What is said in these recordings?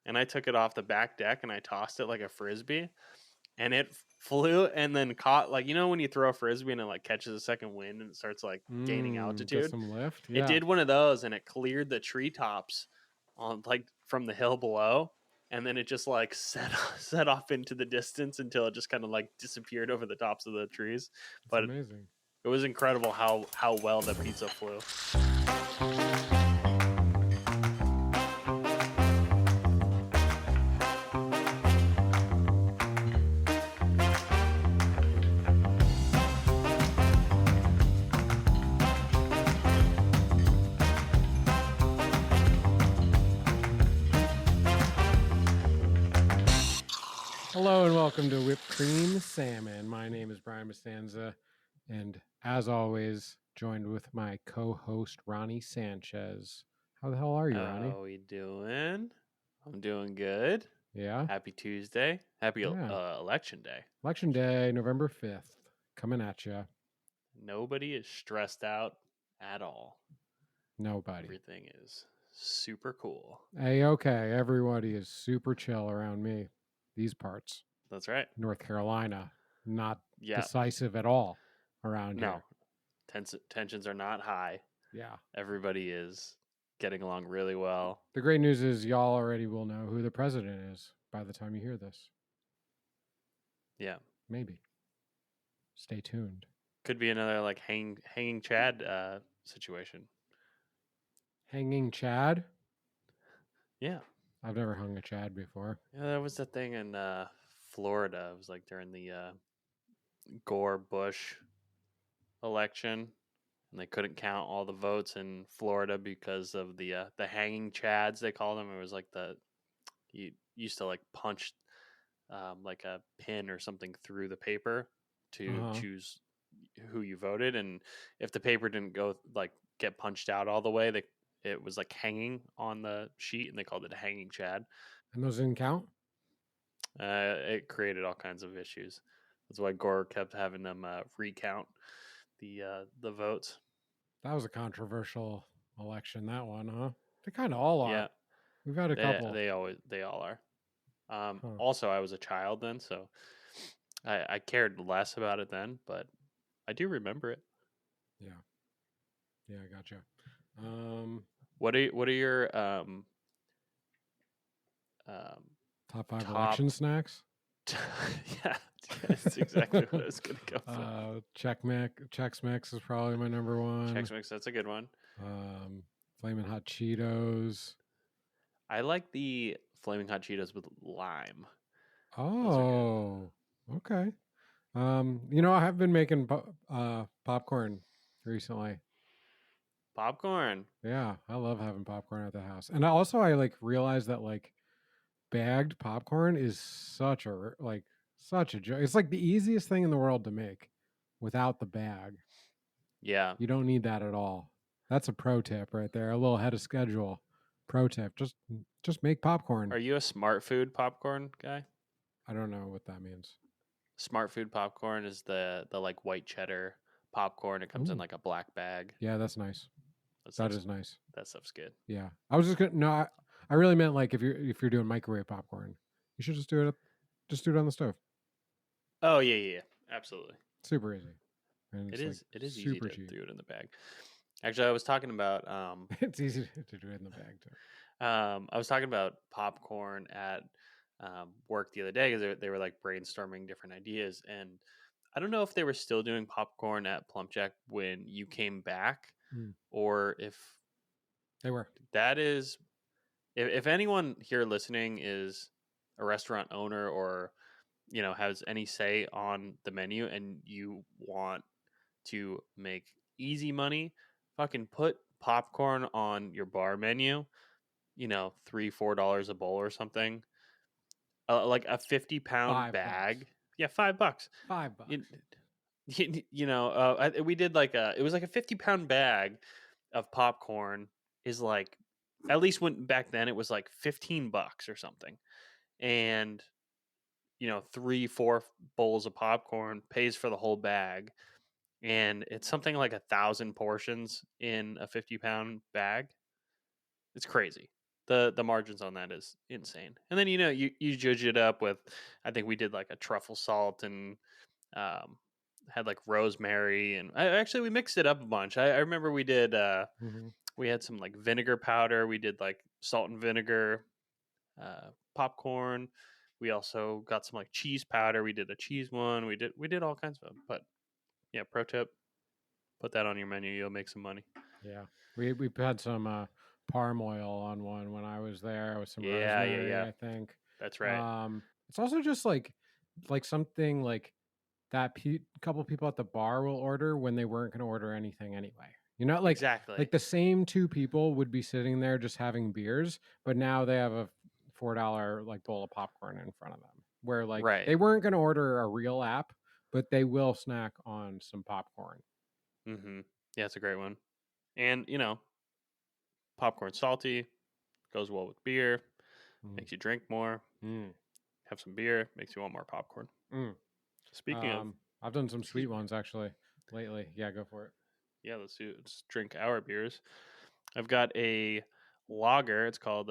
and I took it off the back deck and I tossed it like a frisbee, and it flew and then caught, like, when you throw a frisbee and it like catches a second wind and it starts like gaining Get altitude. some lift. It Yeah. did one of those and it cleared the treetops on like from the hill below, and then it just like set off into the distance until it just kind of like disappeared over the tops of the trees. It's But amazing. it was incredible how well the pizza flew. Hello and welcome to Whipped Cream Salmon. My name is Brian Mastanza, and as always, joined with my co-host Ronnie Sanchez. How the hell are you, Ronnie? How we doing? I'm doing good. Yeah? Happy Tuesday. Happy Yeah. election day. Election Day, November 5th, coming at you. Nobody is stressed out at all. Nobody. Everything is super cool. Hey, okay, everybody is super chill around me. These parts. That's right. North Carolina, not Yeah. decisive at all around here. No. Tensions are not high. Yeah. Everybody is getting along really well. The great news is y'all already will know who the president is by the time you hear this. Yeah. Maybe. Stay tuned. Could be another like hanging Chad situation. Hanging Chad? Yeah. I've never hung a Chad before. Yeah, there was a thing in Florida. It was like during the Gore Bush election, and they couldn't count all the votes in Florida because of the hanging chads, they call them. It was like you used to like punch like a pin or something through the paper to choose who you voted, and if the paper didn't go like get punched out all the way, it was like hanging on the sheet, and they called it a hanging chad. And those didn't count? It created all kinds of issues. That's why Gore kept having them recount the votes. That was a controversial election, that one, huh? They kind of all are. Yeah, We've had a couple. they all are. Also, I was a child then, so I cared less about it then, but I do remember it. Yeah, I gotcha. What are your top 5 election snacks? Yeah, that's exactly what I was going to go for. Chex Mix is probably my number one. Chex Mix, that's a good one. Flamin' Hot Cheetos. I like the Flaming Hot Cheetos with lime. Oh, okay. I have been making popcorn recently. Popcorn. Yeah, I love having popcorn at the house. And I like realized that like bagged popcorn is such a joy. It's like the easiest thing in the world to make without the bag. Yeah. You don't need that at all. That's a pro tip right there. A little ahead of schedule. Pro tip. Just make popcorn. Are you a smart food popcorn guy? I don't know what that means. Smart food popcorn is the like white cheddar popcorn. It comes in like a black bag. Yeah, that's nice. That is nice. That stuff's good. Yeah. I was just gonna no, I really meant like if you're doing microwave popcorn, you should just do it on the stove. Oh yeah. Absolutely. Super easy. And it is easy to do it in the bag. Actually, I was talking about it's easy to do it in the bag too. I was talking about popcorn at work the other day because they were like brainstorming different ideas, and I don't know if they were still doing popcorn at Plump Jack when you came back, or if they were. That is, if anyone here listening is a restaurant owner or has any say on the menu and you want to make easy money, fucking put popcorn on your bar menu. $3-4 a bowl or something. Like a 50-pound bag. Yeah, $5. $5. We did it was like a 50-pound bag of popcorn is like, at least when back then it was like $15 or something. And 3-4 bowls of popcorn pays for the whole bag. And it's something like 1,000 portions in a 50-pound bag. It's crazy. The margins on that is insane. And then you judge it up with, I think we did like a truffle salt and um, had like rosemary, and actually we mixed it up a bunch. I remember we did Hmm. we had some like vinegar powder. We did like salt and vinegar popcorn. We also got some like cheese powder. We did a cheese one. We did all kinds of them. But yeah, pro tip: put that on your menu. You'll make some money. Yeah, we had some palm oil on one when I was there with some Yeah, yeah, rosemary, yeah. I think. That's right. It's also just like something like that couple people at the bar will order when they weren't going to order anything anyway. You know, Exactly. like the same two people would be sitting there just having beers, but now they have a $4 like bowl of popcorn in front of them. Where like Right. they weren't going to order a real app, but they will snack on some popcorn. Mm-hmm. Yeah, it's a great one. And popcorn salty, goes well with beer, Mm, makes you drink more. mm, Have some beer, makes you want more popcorn. mm. Speaking of, I've done some sweet excuse me. ones actually lately. Yeah, go for it. Yeah, let's drink our beers. I've got a lager. It's called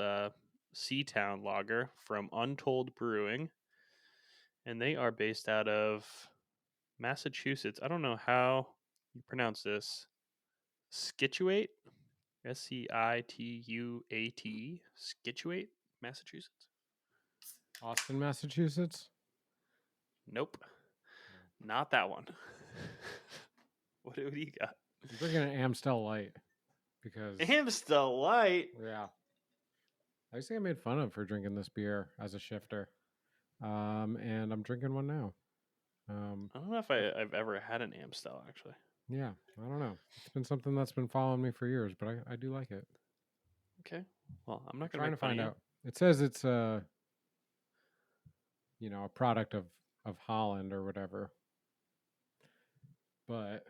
Seatown Lager from Untold Brewing, and they are based out of Massachusetts. I don't know how you pronounce this. Scituate, Situate, Scituate, Massachusetts. Austin, Massachusetts. Nope, not that one. What do you got? I'm drinking an Amstel Light because Amstel Light. yeah, I used to get made fun of for drinking this beer as a shifter. And I'm drinking one now. I don't know if but I've ever had an Amstel actually. yeah, I don't know. It's been something that's been following me for years, but I do like it. Okay, well I'm I'm not gonna trying to make fun of find you. out. It says it's a product of Holland or whatever. But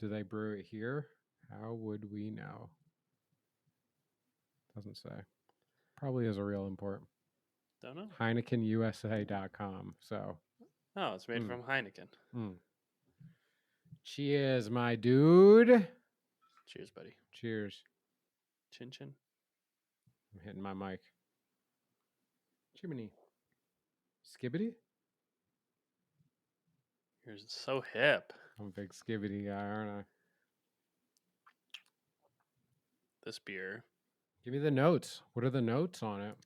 do they brew it here? How would we know? Doesn't say. Probably is a real import. Don't know. HeinekenUSA.com. So, Oh, it's made mm, from Heineken. mm. Cheers, my dude. Cheers, buddy. Cheers. Chin chin. I'm hitting my mic. Chimney. Skibbity? You're so hip. I'm a big skibbity guy, aren't I? This beer Give me the notes. What are the notes on it?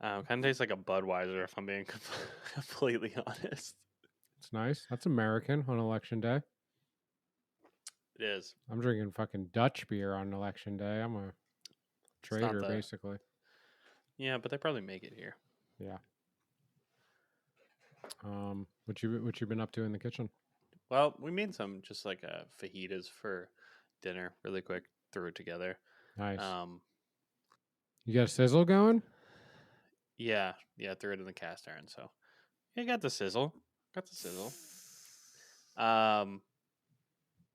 kind of tastes like a Budweiser, if I'm being completely honest. It's nice. That's American on election day. It is. I'm drinking fucking Dutch beer on election day. I'm a It's not traitor, the. basically. Yeah, but they probably make it here. Yeah. What you been up to in the kitchen? Well, we made some just like fajitas for dinner, really quick. Threw it together. Nice. Um, You got a sizzle going? yeah, threw it in the cast iron. So yeah, got the sizzle. Got the sizzle. Um,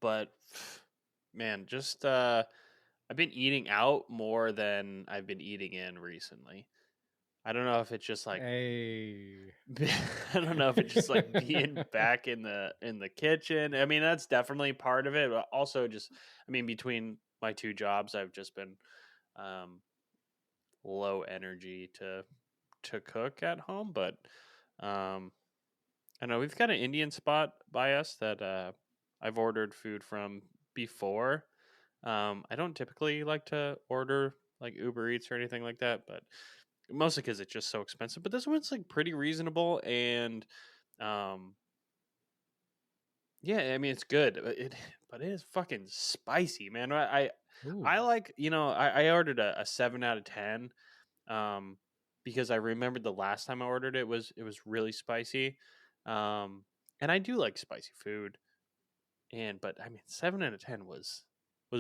but man, just I've been eating out more than I've been eating in recently. I don't know if it's just like Hey. I don't know if it's just like being back in the kitchen. I mean, that's definitely part of it, but also just I mean, between my two jobs, I've just been um, low energy to cook at home. But um, I know we've got an Indian spot by us that I've ordered food from before. I don't typically like to order like Uber Eats or anything like that, but mostly because it's just so expensive. But this one's like pretty reasonable, and um, yeah, I mean it's good. But it is fucking spicy, man. Ooh. I like I ordered a 7 out of 10, um, because I remembered the last time I ordered it was really spicy, um, and I do like spicy food, but I mean 7 out of 10 was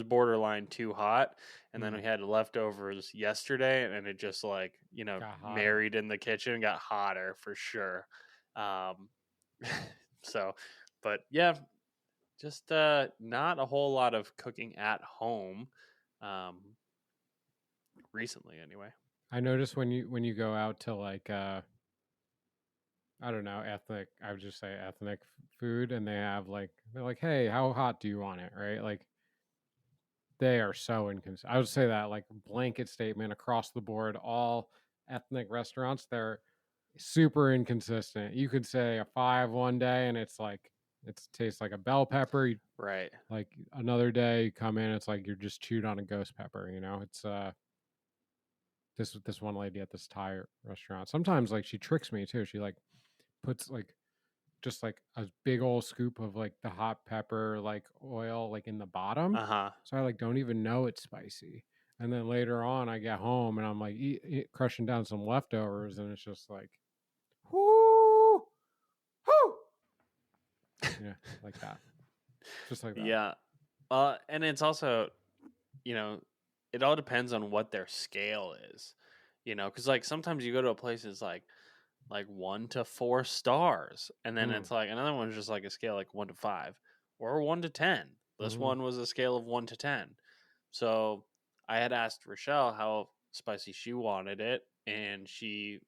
borderline too hot, and then we Hmm. had leftovers yesterday, and it just like Got hotter. married in the kitchen, got hotter for sure. Um, so, but yeah, just not a whole lot of cooking at home, um, recently anyway. I noticed when you go out to like I don't know, ethnic, I would just say ethnic food, and they're like, hey, how hot do you want it? Right? Like they are so inconsistent. I would say that like blanket statement across the board, all ethnic restaurants, they're super inconsistent. You could say a 5 one day and it's like it tastes like a bell pepper. Right. Like another day you come in, it's like you're just chewed on a ghost pepper, you know? It's this one lady at this Thai restaurant. Sometimes like she tricks me too. She like puts like just like a big old scoop of like the hot pepper like oil like in the bottom. Uh-huh. So I like don't even know it's spicy. And then later on I get home and I'm like crushing down some leftovers and it's just like whoo whoo yeah, like that. Just like that. Yeah. And it's also, you know, it all depends on what their scale is. You know, because like sometimes you go to a place it's like 1 to 4 stars, and then it's like another one's just like a scale like 1 to 5 or 1 to 10. This one was a scale of 1 to 10. So I had asked Rochelle how spicy she wanted it, and she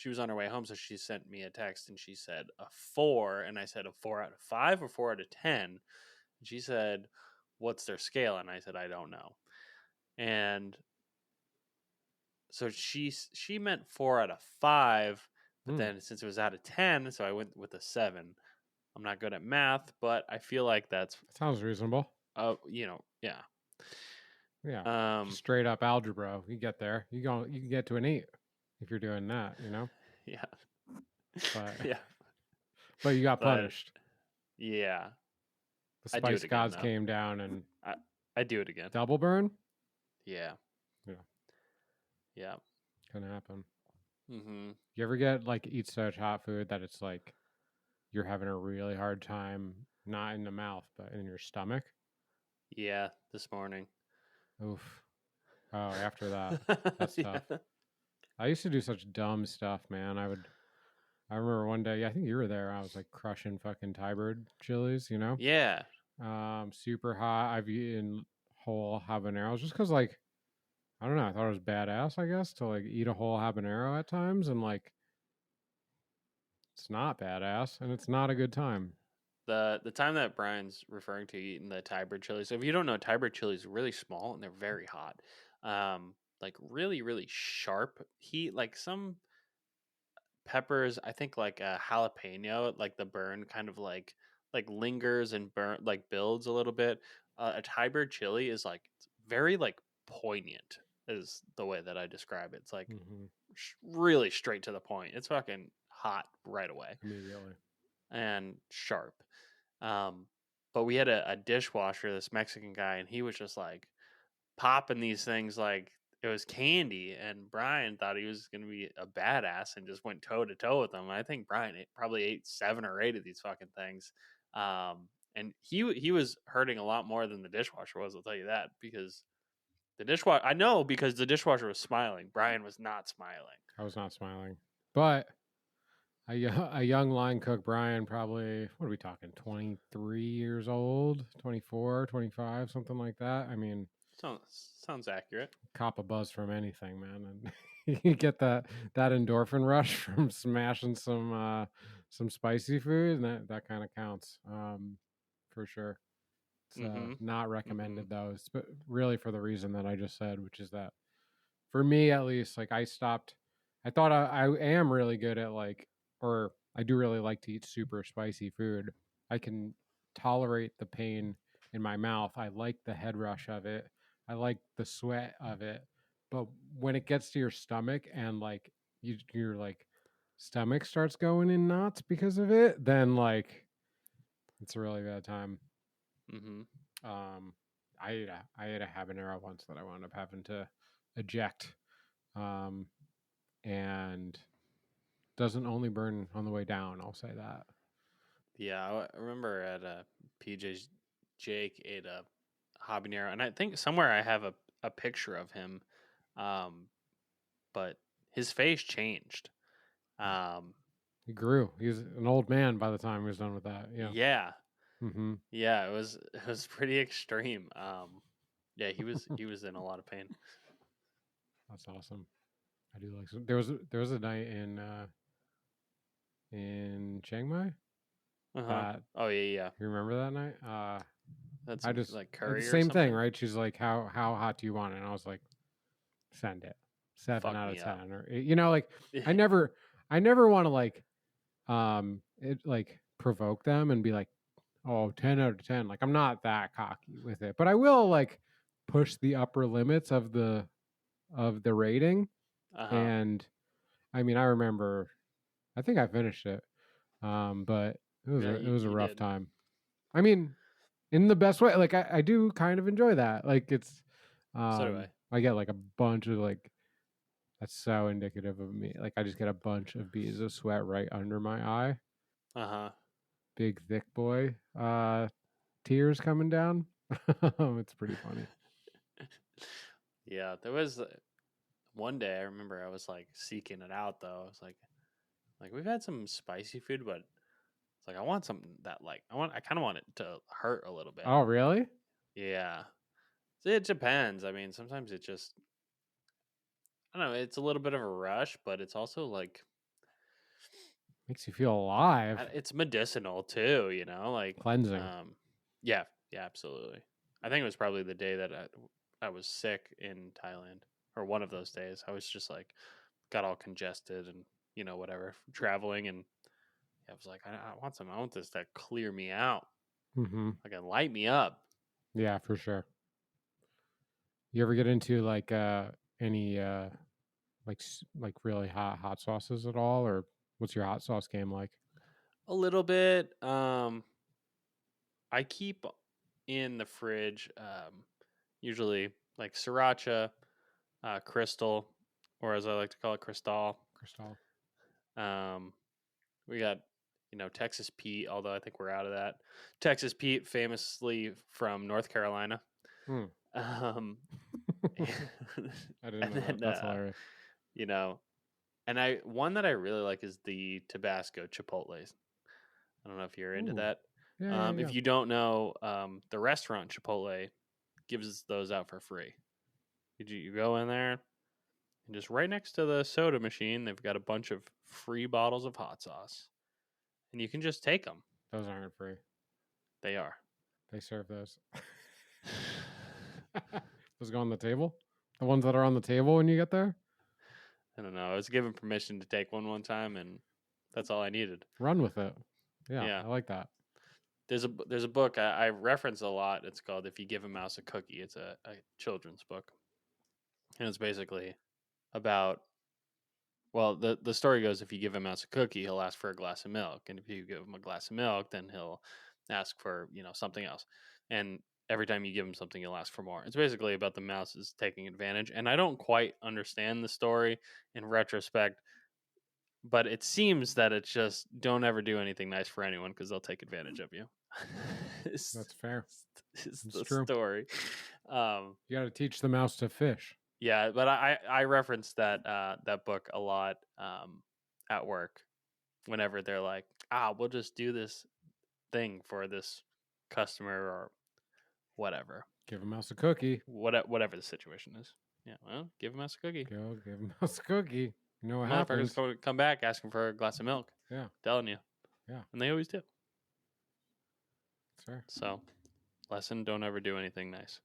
was on her way home, so she sent me a text and she said a 4, and I said a 4 out of 5 or 4 out of 10. And she said, "What's their scale?" And I said, "I don't know." And so she meant 4 out of 5, but then since it was out of 10, so I went with a 7. I'm not good at math, but I feel like that sounds reasonable. You know, yeah. Yeah. Just straight up algebra. You get there. You can get to an 8 if you're doing that, you know? Yeah. But yeah. But you got But punished. yeah. The spice gods came down and I do it again. Double burn? Yeah. Yeah. Yeah. Can happen. Mm-hmm. You ever get like eat such hot food that it's like you're having a really hard time, not in the mouth, but in your stomach? Yeah, this morning. Oof. Oh, after that's tough. Yeah. I used to do such dumb stuff, man. I remember one day, I think you were there. I was like crushing fucking Thai bird chilies, you know? Yeah. Super hot. I've eaten whole habaneros just because, like, I don't know. I thought it was badass, I guess, to like eat a whole habanero at times, and like, it's not badass, and it's not a good time. The time that Brian's referring to eating the Thai bird chili. So if you don't know, Thai bird chili is really small and they're very hot. Like really, really sharp heat. Like some peppers, I think like a jalapeno, like the burn kind of like lingers and burn like builds a little bit. A Thai bird chili is like very like poignant is the way that I describe it. It's like really straight to the point. It's fucking hot right away Immediately. and sharp. But we had a dishwasher, this Mexican guy, and he was just like popping these things like it was candy. And Brian thought he was going to be a badass and just went toe to toe with them. I think Brian probably ate 7 or 8 of these fucking things. And he was hurting a lot more than the dishwasher was. I'll tell you that because the dishwasher. I know because the dishwasher was smiling. Brian was not smiling. I was not smiling, but a young line cook, Brian, probably, what are we talking, 23 years old, 24, 25, something like that. I mean, Sounds accurate. cop a buzz from anything, man. And you get that endorphin rush from smashing some spicy food, and that kind of counts, for sure. It's not recommended though, but really for the reason that I just said, which is that for me at least, like I stopped. I thought I am really good at like, or I do really like to eat super spicy food. I can tolerate the pain in my mouth. I like the head rush of it. I like the sweat of it. But when it gets to your stomach and like your like stomach starts going in knots because of it, then like it's a really bad time. Mm-hmm. I ate a habanero once that I wound up having to eject, and doesn't only burn on the way down. I'll say that. Yeah, I remember at PJ's, Jake ate a habanero, and I think somewhere I have a picture of him, but his face changed. He grew. He was an old man by the time he was done with that. Yeah. Yeah, Mm-hmm. yeah, it was pretty extreme. Yeah, he was in a lot of pain. That's awesome. I do like. There was a night in Chiang Mai Uh huh. that Oh yeah, yeah. you remember that night. That's I some just like the curry or same thing, something. right? She's like, how hot do you want it? And I was like, send it. 7 Fuck out of me up. 10, or like I never want to like it like provoke them and be like, oh, 10 out of 10. Like I'm not that cocky with it, but I will like push the upper limits of the rating. Uh-huh. And I mean, I remember, I think I finished it, but Yeah, it was a you rough did. time. I mean, in the best way. Like I do kind of enjoy that. Like it's, So do I. I get like a bunch of like, that's so indicative of me. Like I just get a bunch of beads of sweat right under my eye. Uh-huh. Big thick boy. Tears coming down. It's pretty funny. Yeah, there was one day I remember I was like seeking it out though. I was like we've had some spicy food, but it's like I want something that like I kind of want it to hurt a little bit. Oh, really? Yeah. So it depends. I mean, sometimes it just I don't know, it's a little bit of a rush, but it's also like Makes you feel alive. it's medicinal too, you know, like Cleansing. um yeah, yeah, absolutely. I think it was probably the day that I was sick in Thailand or one of those days. I was just like got all congested and whatever traveling and I was like I want this to clear me out. Mm-hmm. Like light me up. Yeah, for sure. You ever get into like any like really hot sauces at all, or what's your hot sauce game like? A little bit. I keep in the fridge usually like sriracha, crystal, or as I like to call it, crystal. Cristal. Um, we got Texas Pete, although I think we're out of that. Texas Pete, famously from North Carolina. Hmm. Um, I didn't and know that. then That's hilarious. you know, and I one that I really like is the Tabasco Chipotles. I don't know if you're into Ooh. that. Yeah, yeah, yeah. If you don't know, the restaurant Chipotle gives those out for free. You go in there and just right next to the soda machine, they've got a bunch of free bottles of hot sauce, and you can just take them. Those aren't free. They are. They serve those. Those go on the table. The ones that are on the table when you get there. I don't know. I was given permission to take one time, and that's all I needed. Run with it. Yeah, Yeah. I like that. There's a book I reference a lot. It's called "If You Give a Mouse a Cookie." It's a children's book, and it's basically about well, the story goes if you give a mouse a cookie, he'll ask for a glass of milk, and if you give him a glass of milk, then he'll ask for something else, and every time you give him something, he'll ask for more. It's basically about the mouses taking advantage, and I don't quite understand the story in retrospect, but it seems that it's just don't ever do anything nice for anyone because they'll take advantage of you. That's fair. Is It's the true. story. You got to teach the mouse to fish. Yeah, but I reference that book a lot at work whenever they're like, we'll just do this thing for this customer or whatever, Give a mouse a cookie. whatever the situation is. Yeah, well, give them a cookie. Go give a mouse a cookie. You know what Motherfuckers happens. come back asking for a glass of milk. Yeah. Telling you. Yeah. And they always do. That's fair. So, lesson: don't ever do anything nice.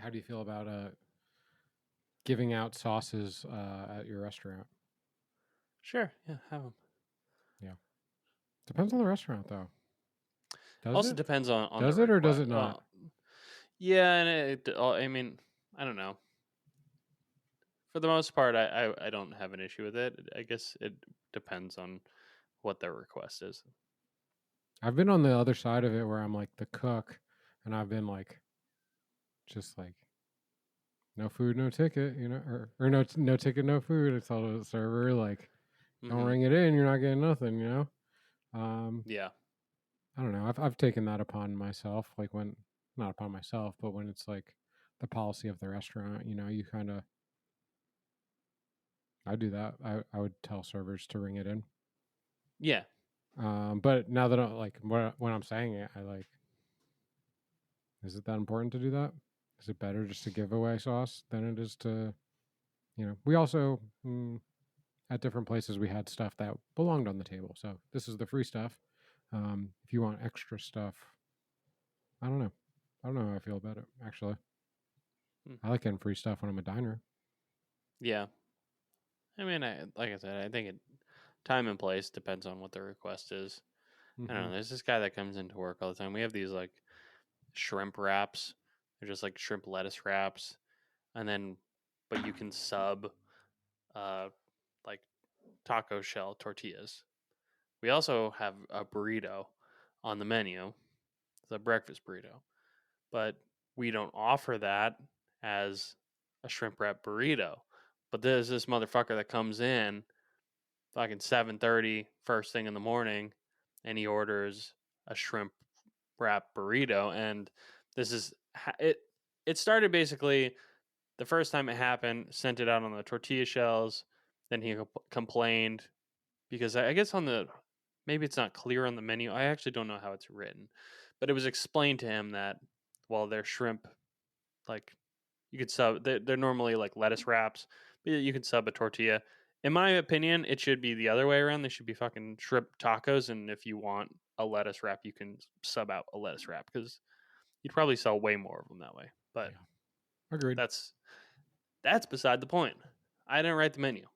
How do you feel about giving out sauces at your restaurant? Sure, yeah, have them. Yeah. Depends on the restaurant, though. Does Also it? depends on the Does it or does request. it not? Yeah, and I mean, I don't know. For the most part, I don't have an issue with it. I guess it depends on what their request is. I've been on the other side of it where I'm like the cook, and I've been like, just like, no food, no ticket, or no ticket, no food. I told the server like, don't ring it in, you're not getting nothing, Yeah. I don't know. I've taken that upon myself, like when not upon myself, but when it's like the policy of the restaurant, you kind of. I do that. I would tell servers to ring it in. Yeah. But now that when I'm saying it, I like. Is it that important to do that? Is it better just to give away sauce than it is to, We also at different places we had stuff that belonged on the table. So this is the free stuff. If you want extra stuff, I don't know. I don't know how I feel about it, actually. Hmm. I like getting free stuff when I'm a diner. Yeah. I mean, like I said, I think it time and place depends on what the request is. I don't Mm-hmm. know. There's this guy that comes into work all the time. We have these like shrimp wraps. They're just like shrimp lettuce wraps, and then but you can sub uh like taco shell tortillas. We also have a burrito on the menu. It's a breakfast burrito, but we don't offer that as a shrimp wrap burrito. But there's this motherfucker that comes in fucking 7:30 first thing in the morning, and he orders a shrimp wrap burrito. And this is it. It started basically the first time it happened. Sent it out on the tortilla shells. Then he complained because I guess on the maybe it's not clear on the menu. I actually don't know how it's written, but it was explained to him that while they're shrimp, like you could sub, they're normally like lettuce wraps, but you can sub a tortilla. In my opinion, it should be the other way around. They should be fucking shrimp tacos, and if you want a lettuce wrap, you can sub out a lettuce wrap because you'd probably sell way more of them that way. But Yeah. Agreed. that's beside the point. I didn't write the menu,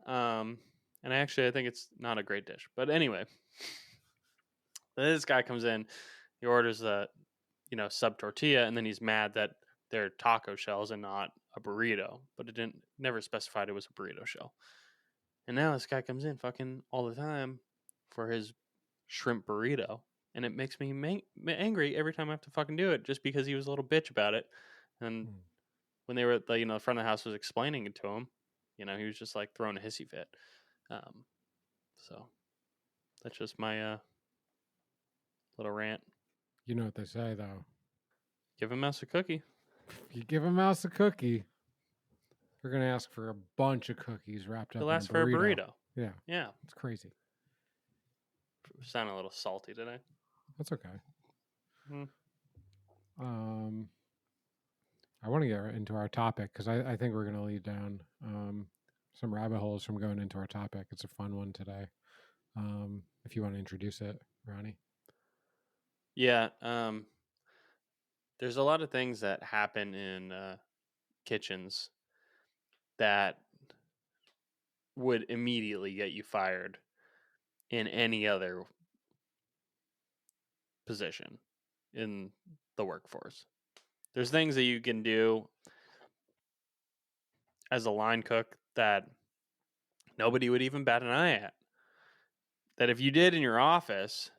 and I think it's not a great dish. But anyway, this guy comes in, he orders the sub tortilla, and then he's mad that they're taco shells and not a burrito. But it didn't never specified it was a burrito shell. And now this guy comes in fucking all the time for his shrimp burrito, and it makes me angry every time I have to fucking do it, just because he was a little bitch about it. And Mm. when they were at the front of the house was explaining it to him, he was just like throwing a hissy fit. So that's just my little rant. You know what they say, though. Give a mouse a cookie. If you give a mouse a cookie, they're going to ask for a bunch of cookies wrapped up He'll in a ask for a burrito. burrito. Yeah, Yeah. it's crazy. Sound a little salty today. That's okay. Mm. I want to get into our topic because I think we're going to lead down some rabbit holes from going into our topic. It's a fun one today. If you want to introduce it, Ronnie. Yeah. There's a lot of things that happen in kitchens that would immediately get you fired in any other position in the workforce. There's things that you can do as a line cook that nobody would even bat an eye at. That if you did in your office,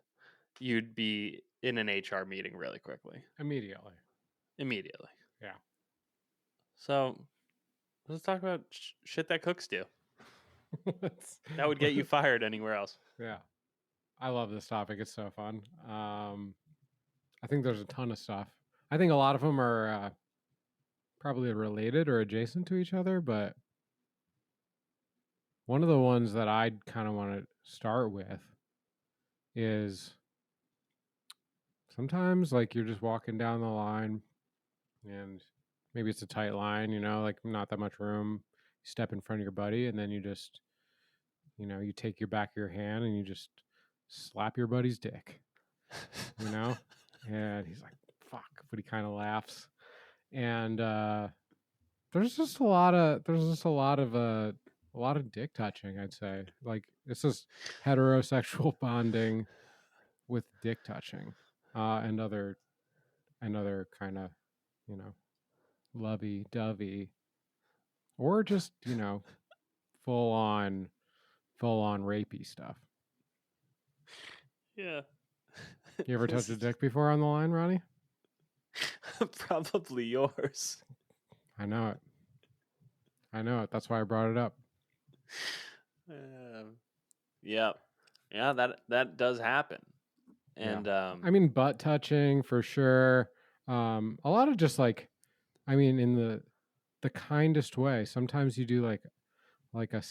you'd be in an HR meeting really quickly. Immediately. Yeah. So let's talk about shit that cooks do. That would get you fired anywhere else. Yeah. I love this topic. It's so fun. I think there's a ton of stuff. I think a lot of them are probably related or adjacent to each other, but one of the ones that I kind of want to start with is sometimes like you're just walking down the line and maybe it's a tight line, like not that much room. You step in front of your buddy and then you just, you take your back of your hand and you just slap your buddy's dick, and he's like, fuck, but he kind of laughs. And there's just a lot of dick touching, I'd say. Like this is heterosexual bonding with dick touching, and other kind of, you know, lovey dovey, or just, full on rapey stuff. Yeah. You ever touched a dick before on the line, Ronnie? Probably yours. I know it. That's why I brought it up. Yeah. That does happen. And I mean, butt touching for sure. A lot of just like, I mean, in the kindest way. Sometimes you do like a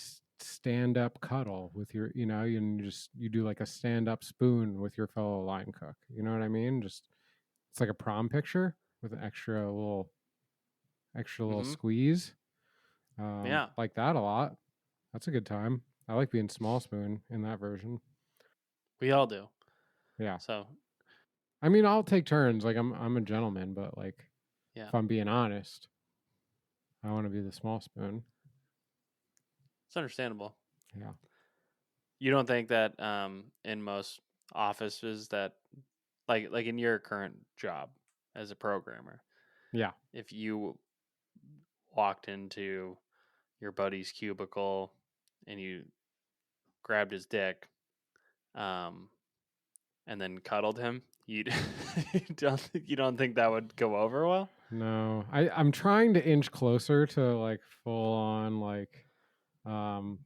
stand up cuddle with your, you do like a stand up spoon with your fellow line cook. You know what I mean? Just it's like a prom picture with an extra little mhm. squeeze. Yeah. Like that a lot. That's a good time. I like being small spoon in that version. We all do. Yeah. So I mean, I'll take turns. Like I'm a gentleman, but like Yeah, if I'm being honest, I want to be the small spoon. it's understandable. Yeah. You don't think that in most offices that like in your current job as a programmer, Yeah. if you walked into your buddy's cubicle and you grabbed his dick, um, and then cuddled him, you you don't think that would go over well? No. I'm trying to inch closer to like full on like um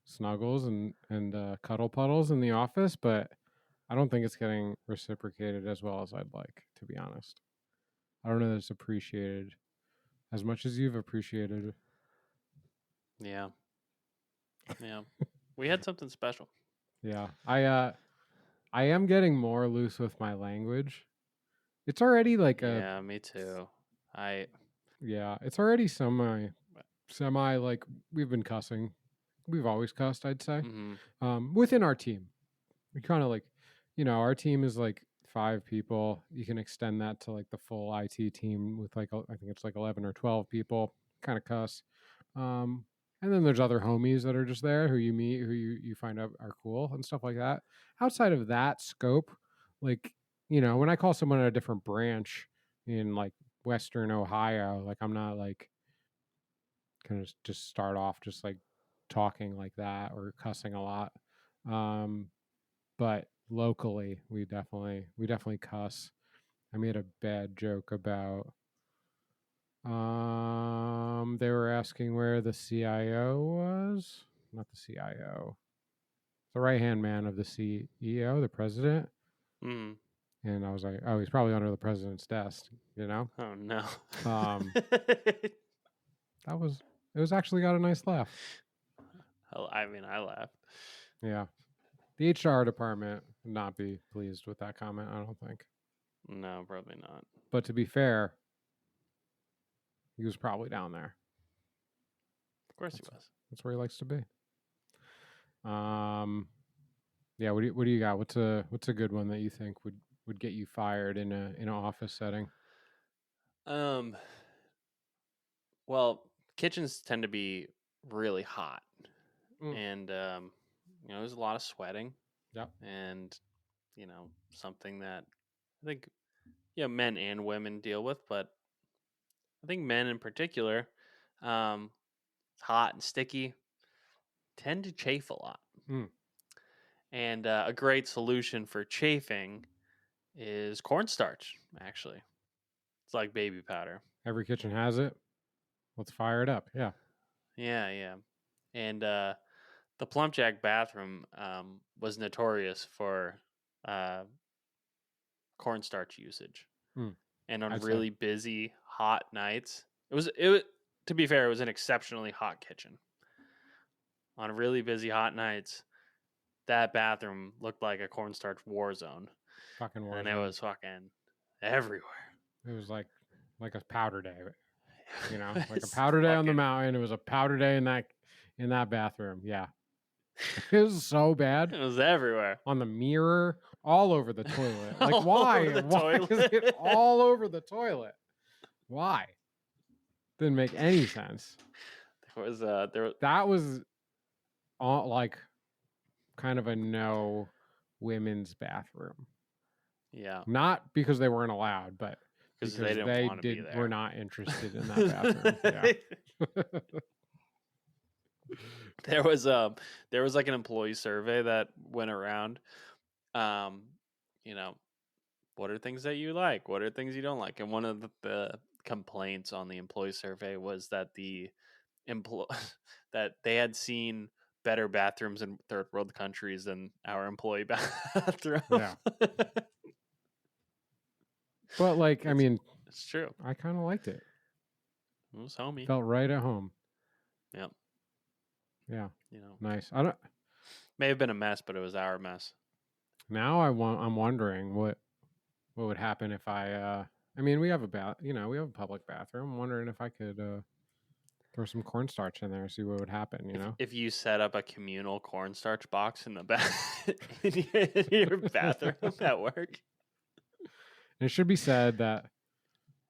snuggles and cuddle puddles in the office, but I don't think it's getting reciprocated as well as I'd like, to be honest. I don't know that it's appreciated as much as you've appreciated. Yeah, yeah. We had something special. Yeah. I am getting more loose with my language. It's already like a Yeah, me too. I yeah, it's already semi like we've been cussing. We've always cussed, I'd say. mm-hmm. Within our team. We kind of like, our team is like 5 people. You can extend that to like the full IT team with like I think it's like 11 or 12 people. Kind of cuss. Um, and then there's other homies that are just there who you meet, who you find out are cool and stuff like that. Outside of that scope, like when I call someone at a different branch in like Western Ohio, like I'm not like kind of just start off just like talking like that or cussing a lot. Um, but locally, we definitely cuss. I made a bad joke about they were asking where the CIO was. Not the CIO. The right-hand man of the CEO, the president. Mm. And I was like, "Oh, he's probably under the president's desk," Oh no. Um that was it was actually got a nice laugh. I mean, I laughed. Yeah. The HR department would not be pleased with that comment, I don't think. No, probably not. But to be fair, he was probably down there. Of course he That's was. that's where he likes to be. Um, yeah. What do you got? What's a good one that you think would get you fired in an office setting? Um, well, kitchens tend to be really hot, Mm. and there's a lot of sweating, Yep. and something that I think men and women deal with, but I think men in particular, it's hot and sticky, tend to chafe a lot. Mm. And a great solution for chafing is cornstarch, actually. It's like baby powder. Every kitchen has it. Let's fire it up. Yeah. Yeah, yeah. And the Plumpjack bathroom was notorious for uh, cornstarch usage. Mm. And on I'd say. really busy, hot nights, it was to be fair, it was an exceptionally hot kitchen. On really busy, hot nights, that bathroom looked like a cornstarch war zone, Fucking war and it zone. was fucking everywhere. It was like a powder day. Like a It's powder day on the fucking. mountain. It was a powder day in that bathroom. Yeah. It was so bad. It was everywhere. On the mirror, all over the toilet. Like, All over why? the Why is it toilet. all over the toilet? Why? Didn't make any sense. There. That was all like kind of a no women's bathroom. Yeah, Not because they weren't allowed, but because they because didn't they want to be were there. not interested in that bathroom. Yeah. There was like an employee survey that went around. Um, you know, what are things that you like? What are things you don't like? And one of the complaints on the employee survey was that that they had seen better bathrooms in third world countries than our employee bathroom. Yeah. But like, I it's, mean, it's true. I kind of liked it. It was homey. Felt right at home. Yep. Yeah. You know, Nice. I don't may have been a mess, but it was our mess. Now I'm wondering what would happen if I mean, we have a we have a public bathroom. I'm wondering if I could Throw some cornstarch in there, see what would happen, you know? If you set up a communal cornstarch box in the bath in your bathroom at work. And it should be said that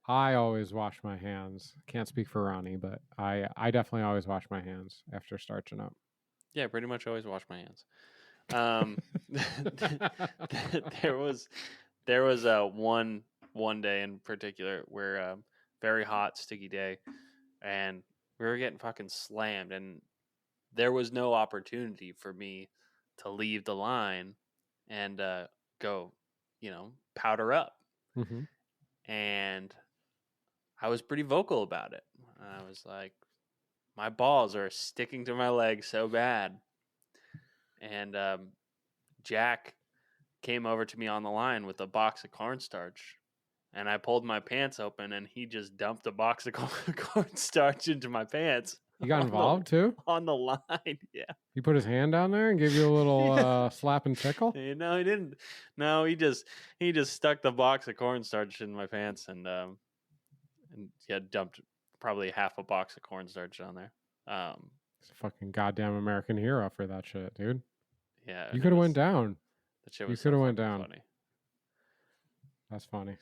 I always wash my hands. Can't speak for Ronnie, but I definitely always wash my hands after starching up. Yeah, pretty much always wash my hands. There was one day in particular where very hot, sticky day, and we were getting fucking slammed, and there was no opportunity for me to leave the line and go, powder up. Mm-hmm. And I was pretty vocal about it. I was like, my balls are sticking to my legs so bad. And Jack came over to me on the line with a box of cornstarch. And I pulled my pants open, and he just dumped a box of cornstarch into my pants. You got involved too? On the line, yeah. He put his hand down there and gave you a little slap and tickle? No, he didn't. No, he just stuck the box of cornstarch in my pants and yeah, dumped probably half a box of cornstarch on there. He's a fucking goddamn American hero for that shit, dude. Yeah, You could have went down. That shit You was could have so went fucking down. funny. That's funny.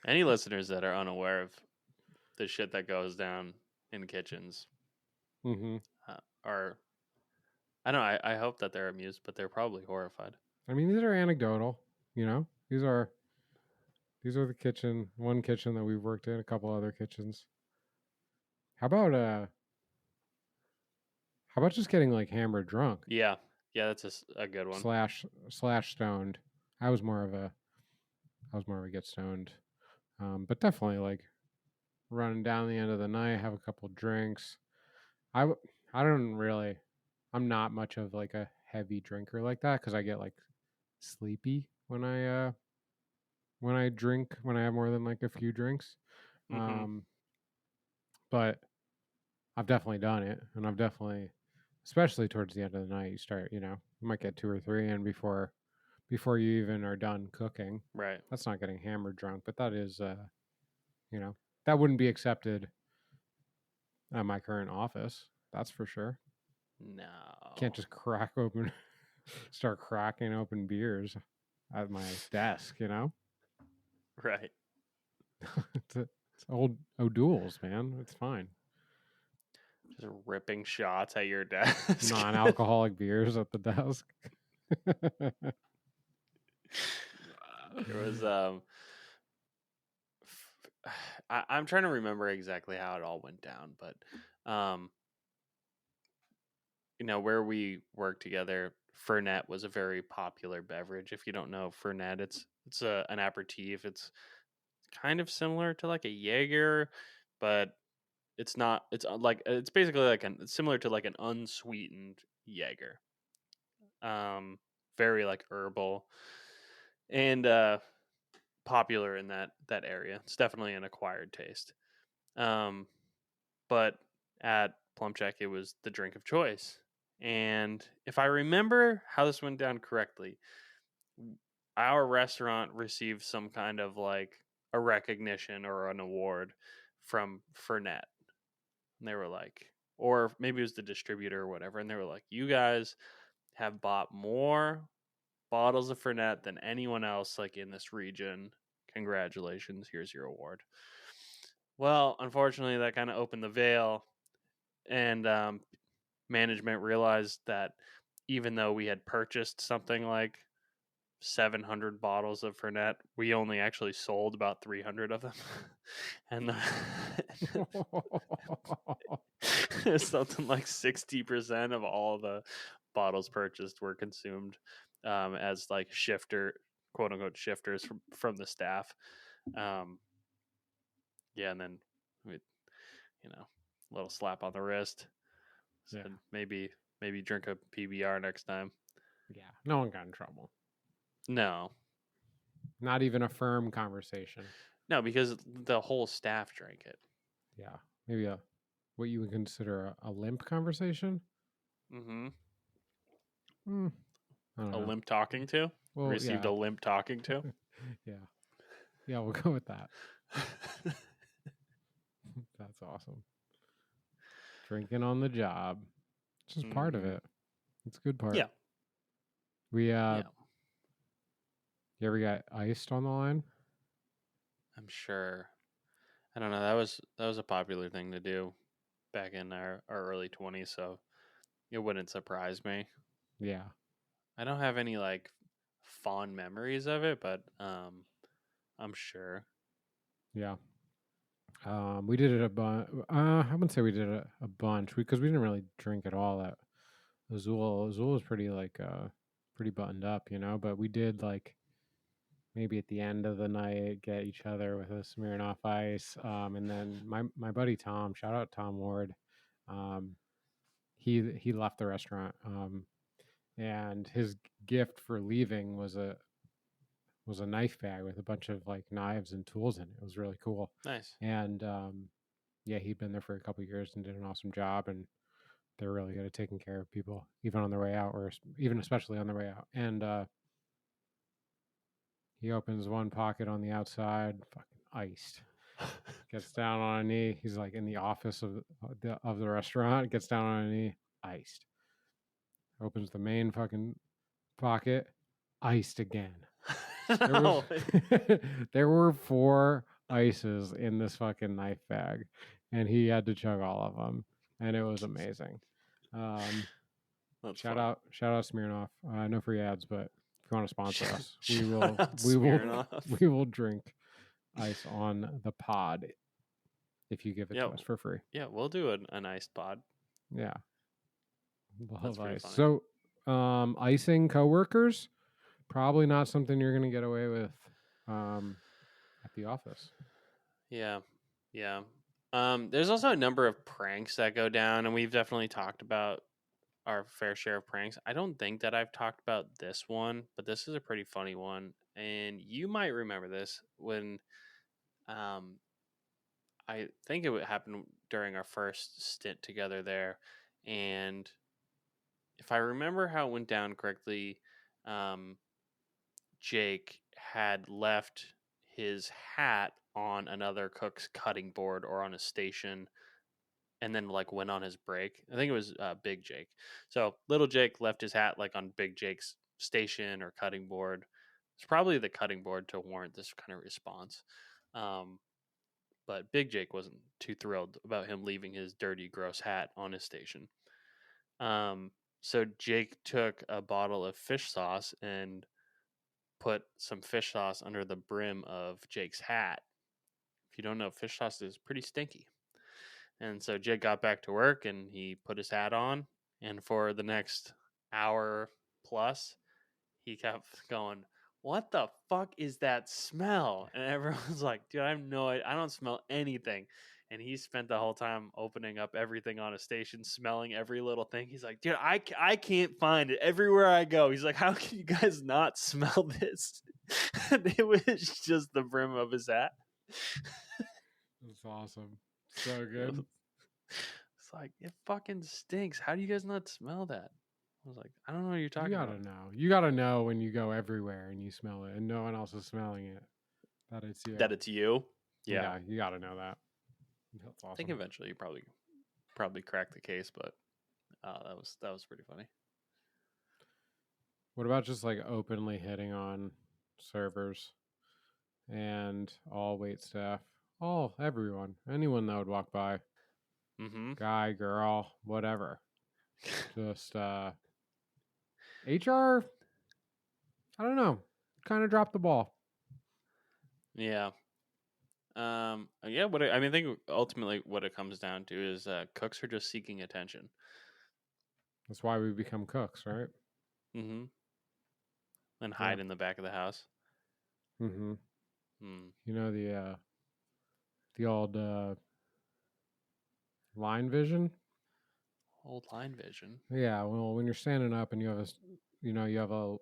Any listeners that are unaware of the shit that goes down in kitchens Mm-hmm. are, I don't know, I hope that they're amused, but they're probably horrified. I mean, these are anecdotal, you know? These are the one kitchen that we've worked in, a couple other kitchens. How about just getting like hammered drunk? Yeah, that's a good one. Slash stoned. I was more of a get stoned. But definitely like running down the end of the night, have a couple drinks. I'm not much of like a heavy drinker like that because I get like sleepy when I drink, when I have more than like a few drinks. Mm-hmm. But I've definitely done it, and I've definitely, especially towards the end of the night, you might get 2 or 3 in before you even are done cooking. Right. That's not getting hammered drunk, but that is, that wouldn't be accepted at my current office. That's for sure. No. Can't just start cracking open beers at my desk, you know? Right. It's old O'Doul's, man. It's fine. Just ripping shots at your desk. Non-alcoholic beers at the desk. There was I'm trying to remember exactly how it all went down, but where we worked together, Fernet was a very popular beverage. If you don't know Fernet, it's an aperitif. It's kind of similar to like a Jaeger, but it's not. It's basically like similar to like an unsweetened Jaeger. Very like herbal and popular in that area. It's definitely an acquired taste. But at Plum Check, it was the drink of choice. And if I remember how this went down correctly, our restaurant received some kind of like a recognition or an award from Fernet. And they were like, or maybe it was the distributor or whatever. And they were like, you guys have bought more bottles of Fernet than anyone else like in this region. Congratulations. Here's your award. Well, unfortunately, that kind of opened the veil, and management realized that even though we had purchased something like 700 bottles of Fernet, we only actually sold about 300 of them. And something like 60% of all the bottles purchased were consumed as like quote unquote shifters from the staff. Yeah, and then we, a little slap on the wrist. Said maybe drink a PBR next time. Yeah, no one got in trouble. No, not even a firm conversation. No, because the whole staff drank it. Yeah, maybe what you would consider a limp conversation. Mm-hmm. A limp talking to? Well, received a limp talking to? Yeah, we'll go with that. That's awesome. Drinking on the job. It's just part of it. It's a good part. Yeah. We Yeah. You ever got iced on the line? I'm sure. I don't know. That was a popular thing to do back in our early 20s, so it wouldn't surprise me. Yeah. I don't have any like fond memories of it, but I'm sure. Yeah. We did it a bunch. I wouldn't say we did it a bunch because we didn't really drink at all at Azul. Azul was pretty like pretty buttoned up, you know. But we did like maybe at the end of the night get each other with a Smirnoff Ice. And then my buddy Tom, shout out Tom Ward, he left the restaurant. And his gift for leaving was a knife bag with a bunch of like knives and tools in it. It was really cool. Nice. And yeah, he'd been there for a couple of years and did an awesome job. And they're really good at taking care of people, even on their way out, or even especially on their way out. And he opens one pocket on the outside, fucking iced. Gets down on a knee. He's like in the office of the restaurant. Gets down on a knee, iced. Opens the main fucking pocket, iced again. No. There were 4 ices in this fucking knife bag, and he had to chug all of them, and it was amazing. That's Shout fun. out Smirnoff. No free ads, but if you want to sponsor us, we Shout will out Smirnoff. we will drink ice on the pod if you give it to us for free. Yeah, we'll do an iced pod. Yeah, That's love pretty ice. funny. So, icing coworkers, probably not something you're gonna get away with at the office. Yeah. Yeah. There's also a number of pranks that go down, and we've definitely talked about our fair share of pranks. I don't think that I've talked about this one, but this is a pretty funny one. And you might remember this when I think it would happen during our first stint together there. And if I remember how it went down correctly, um, Jake had left his hat on another cook's cutting board or on a station and then like went on his break. I think it was Big Jake. So little Jake left his hat like on Big Jake's station or cutting board. It's probably the cutting board to warrant this kind of response. But Big Jake wasn't too thrilled about him leaving his dirty, gross hat on his station. So Jake took a bottle of fish sauce and put some fish sauce under the brim of Jake's hat. If you don't know, fish sauce is pretty stinky. And so Jake got back to work and he put his hat on. And for the next hour plus, he kept going, "What the fuck is that smell?" And everyone's like, "Dude, I have no idea. I don't smell anything." And he spent the whole time opening up everything on a station, smelling every little thing. He's like, "Dude, I can't find it everywhere I go." He's like, "How can you guys not smell this?" And it was just the brim of his hat. That's awesome. So good. It's like, it fucking stinks. How do you guys not smell that? I was like, I don't know what you're You talking gotta about. know. You gotta know when you go everywhere and you smell it, and no one else is smelling it. That it's you. That it's you? Yeah. You gotta know that. That's I think awesome. eventually you probably crack the case, but that was pretty funny. What about just like openly hitting on servers and all wait staff, everyone, anyone that would walk by, Mm-hmm. guy, girl, whatever. Just HR, I don't know, kind of dropped the ball. Yeah. Yeah, I mean, I think ultimately what it comes down to is cooks are just seeking attention. That's why we become cooks, right? Mm-hmm. And hide in the back of the house. Mm-hmm. Mm. You know the old line vision. Old line vision. Yeah, well, when you're standing up and you have you have a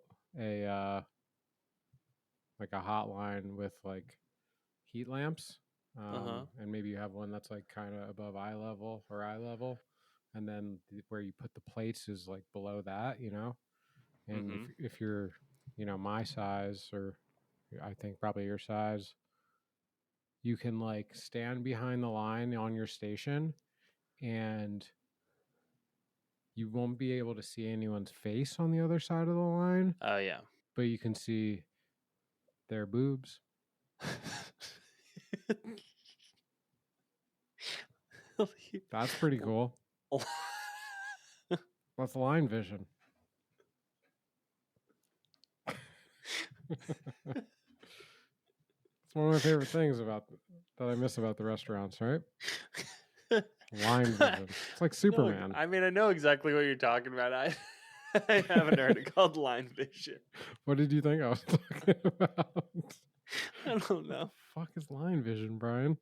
like a hotline with like heat lamps, Uh-huh. and maybe you have one that's like kind of above eye level or eye level, and then where you put the plates is like below that, you know. And Mm-hmm. if you're, my size, or I think probably your size, you can like stand behind the line on your station and you won't be able to see anyone's face on the other side of the line, Oh yeah. but you can see their boobs. That's pretty cool. That's line vision. It's one of my favorite things that I miss about the restaurants, right? Line vision. It's like Superman. No, I mean, I know exactly what you're talking about. I haven't heard it called line vision. What did you think I was talking about? I don't know. What the fuck is line vision, Brian?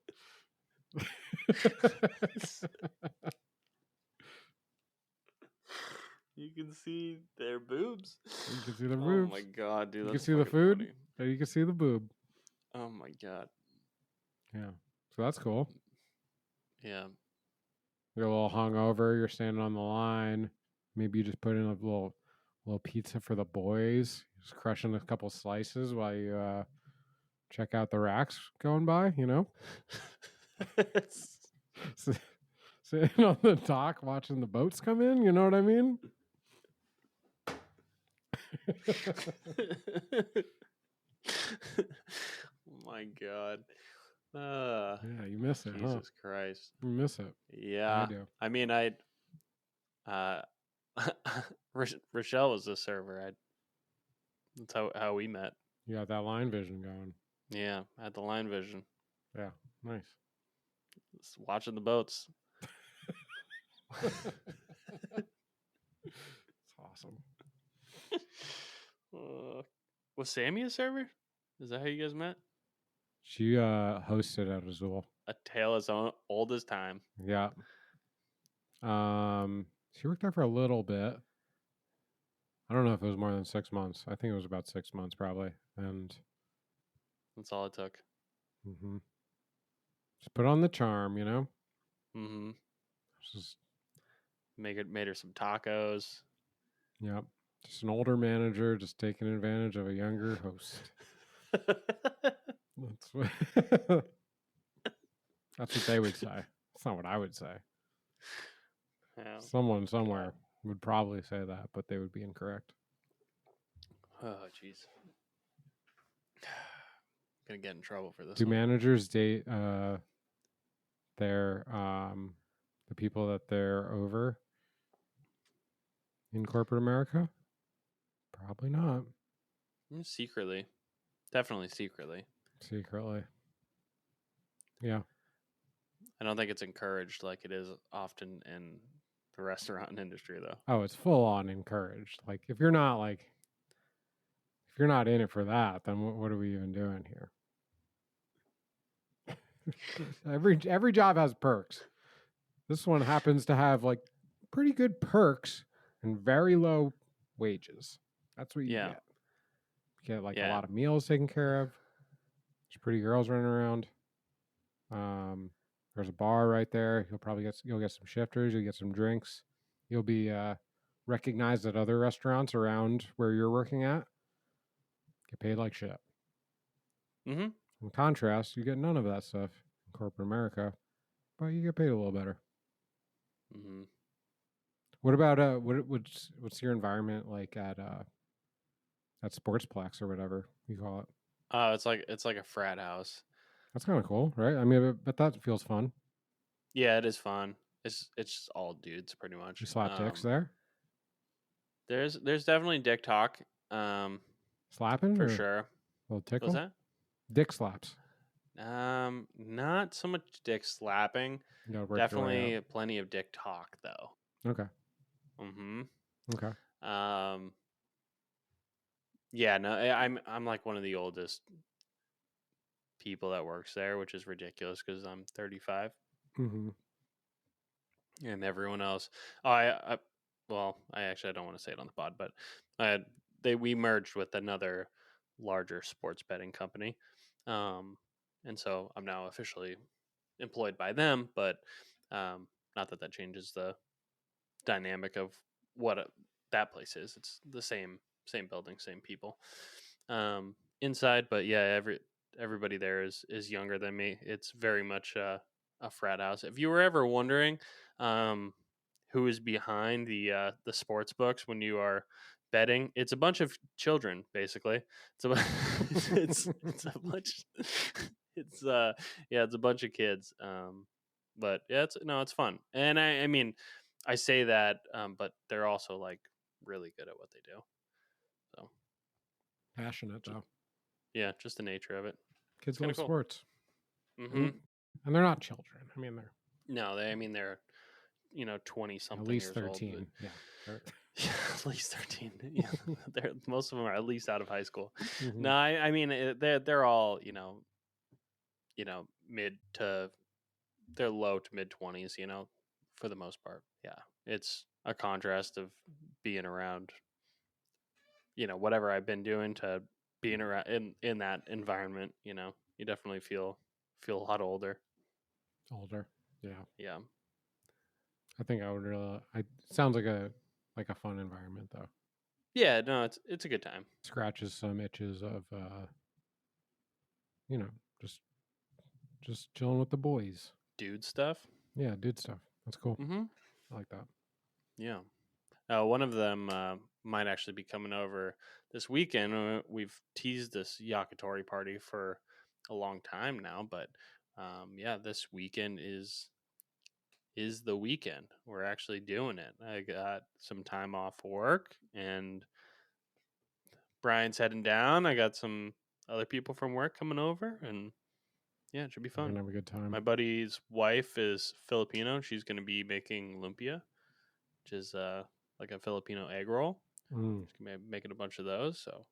You can see their boobs. You can see the boobs. Oh my god, dude! You That's can see the food. funny. And you can see the boob. Oh my god. Yeah. So that's cool. Yeah. You're a little hungover. You're standing on the line. Maybe you just put in a little pizza for the boys. Just crushing a couple slices while you check out the racks going by. You know. Sitting on the dock watching the boats come in. You know what I mean? Oh my god. Yeah, you miss it. Jesus Christ. You miss it. Yeah. I do. I mean, Rochelle was the server. That's how we met. You got that line vision going. Yeah, I had the line vision. Yeah, nice. Just watching the boats. It's awesome. Was Sammy a server? Is that how you guys met? She hosted at Azul. A tale as old as time. Yeah. She worked there for a little bit. I don't know if it was more than 6 months. I think it was about 6 months probably. And that's all it took. Mm-hmm. Just put on the charm, you know? Mm-hmm. Just made her some tacos. Yep. Just an older manager just taking advantage of a younger host. That's what they would say. That's not what I would say. Yeah. Someone somewhere would probably say that, but they would be incorrect. Oh, jeez. Gonna get in trouble for this. Do managers date the people that they're over in corporate America? Probably not. Secretly. Definitely secretly. Secretly. Yeah. I don't think it's encouraged like it is often in the restaurant industry, though. Oh, it's full on encouraged. Like, if you're not in it for that, then what are we even doing here? Every job has perks. This one happens to have like pretty good perks and very low wages. That's what you get. You get like a lot of meals taken care of. There's pretty girls running around. There's a bar right there. You'll get some shifters. You'll get some drinks. You'll be recognized at other restaurants around where you're working at. Get paid like shit. Mm-hmm. In contrast, you get none of that stuff in corporate America, but you get paid a little better. Mm-hmm. What about what's your environment like at Sportsplex or whatever you call it? Oh, it's like a frat house. That's kind of cool, right? I mean, but that feels fun. Yeah, it is fun. It's just all dudes, pretty much. You slap dicks there? There's definitely dick talk. Slapping for sure. A little tickle. What's that? Dick slaps. Not so much dick slapping. Definitely plenty of dick talk, though. Okay. Mm-hmm. Okay. Yeah, no, I'm like one of the oldest people that works there, which is ridiculous because I'm 35. Mm-hmm. And everyone else. I actually I don't want to say it on the pod, but we merged with another larger sports betting company, and so I'm now officially employed by them. But not that changes the dynamic of what that place is. It's the same building, same people inside. But yeah, everybody there is younger than me. It's very much a frat house. If you were ever wondering, who is behind the sports books when you are betting. It's a bunch of children, basically. It's a it's a bunch. It's yeah, it's a bunch of kids. But yeah, it's fun, and I mean, I say that, but they're also like really good at what they do. So Passionate though. yeah, just the nature of it. Kids Kind love of cool. sports, Mm-hmm. and they're not children. I mean, they're No, they're 20 at something least years 13. old. Yeah. Yeah, at least 13. Yeah, they're most of them are at least out of high school. Mm-hmm. No, I mean they're all mid to they're low to mid 20s. For the most part. Yeah, it's a contrast of being around whatever I've been doing to being around in that environment. You definitely feel a lot older. Older. Yeah. Yeah. I think I would really. Sounds like a fun environment though. Yeah, no, it's a good time. Scratches some itches of you know, just chilling with the boys. Dude stuff. Yeah, dude stuff. That's cool. Mm-hmm. I like that. Yeah. One of them might actually be coming over this weekend. We've teased this yakitori party for a long time now, but yeah, this weekend is the weekend. We're actually doing it. I got some time off work, and Brian's heading down. I got some other people from work coming over, and yeah, it should be We're fun. gonna have a good time. My buddy's wife is Filipino. She's going to be making lumpia, which is like a Filipino egg roll. Mm. She's gonna be making a bunch of those. So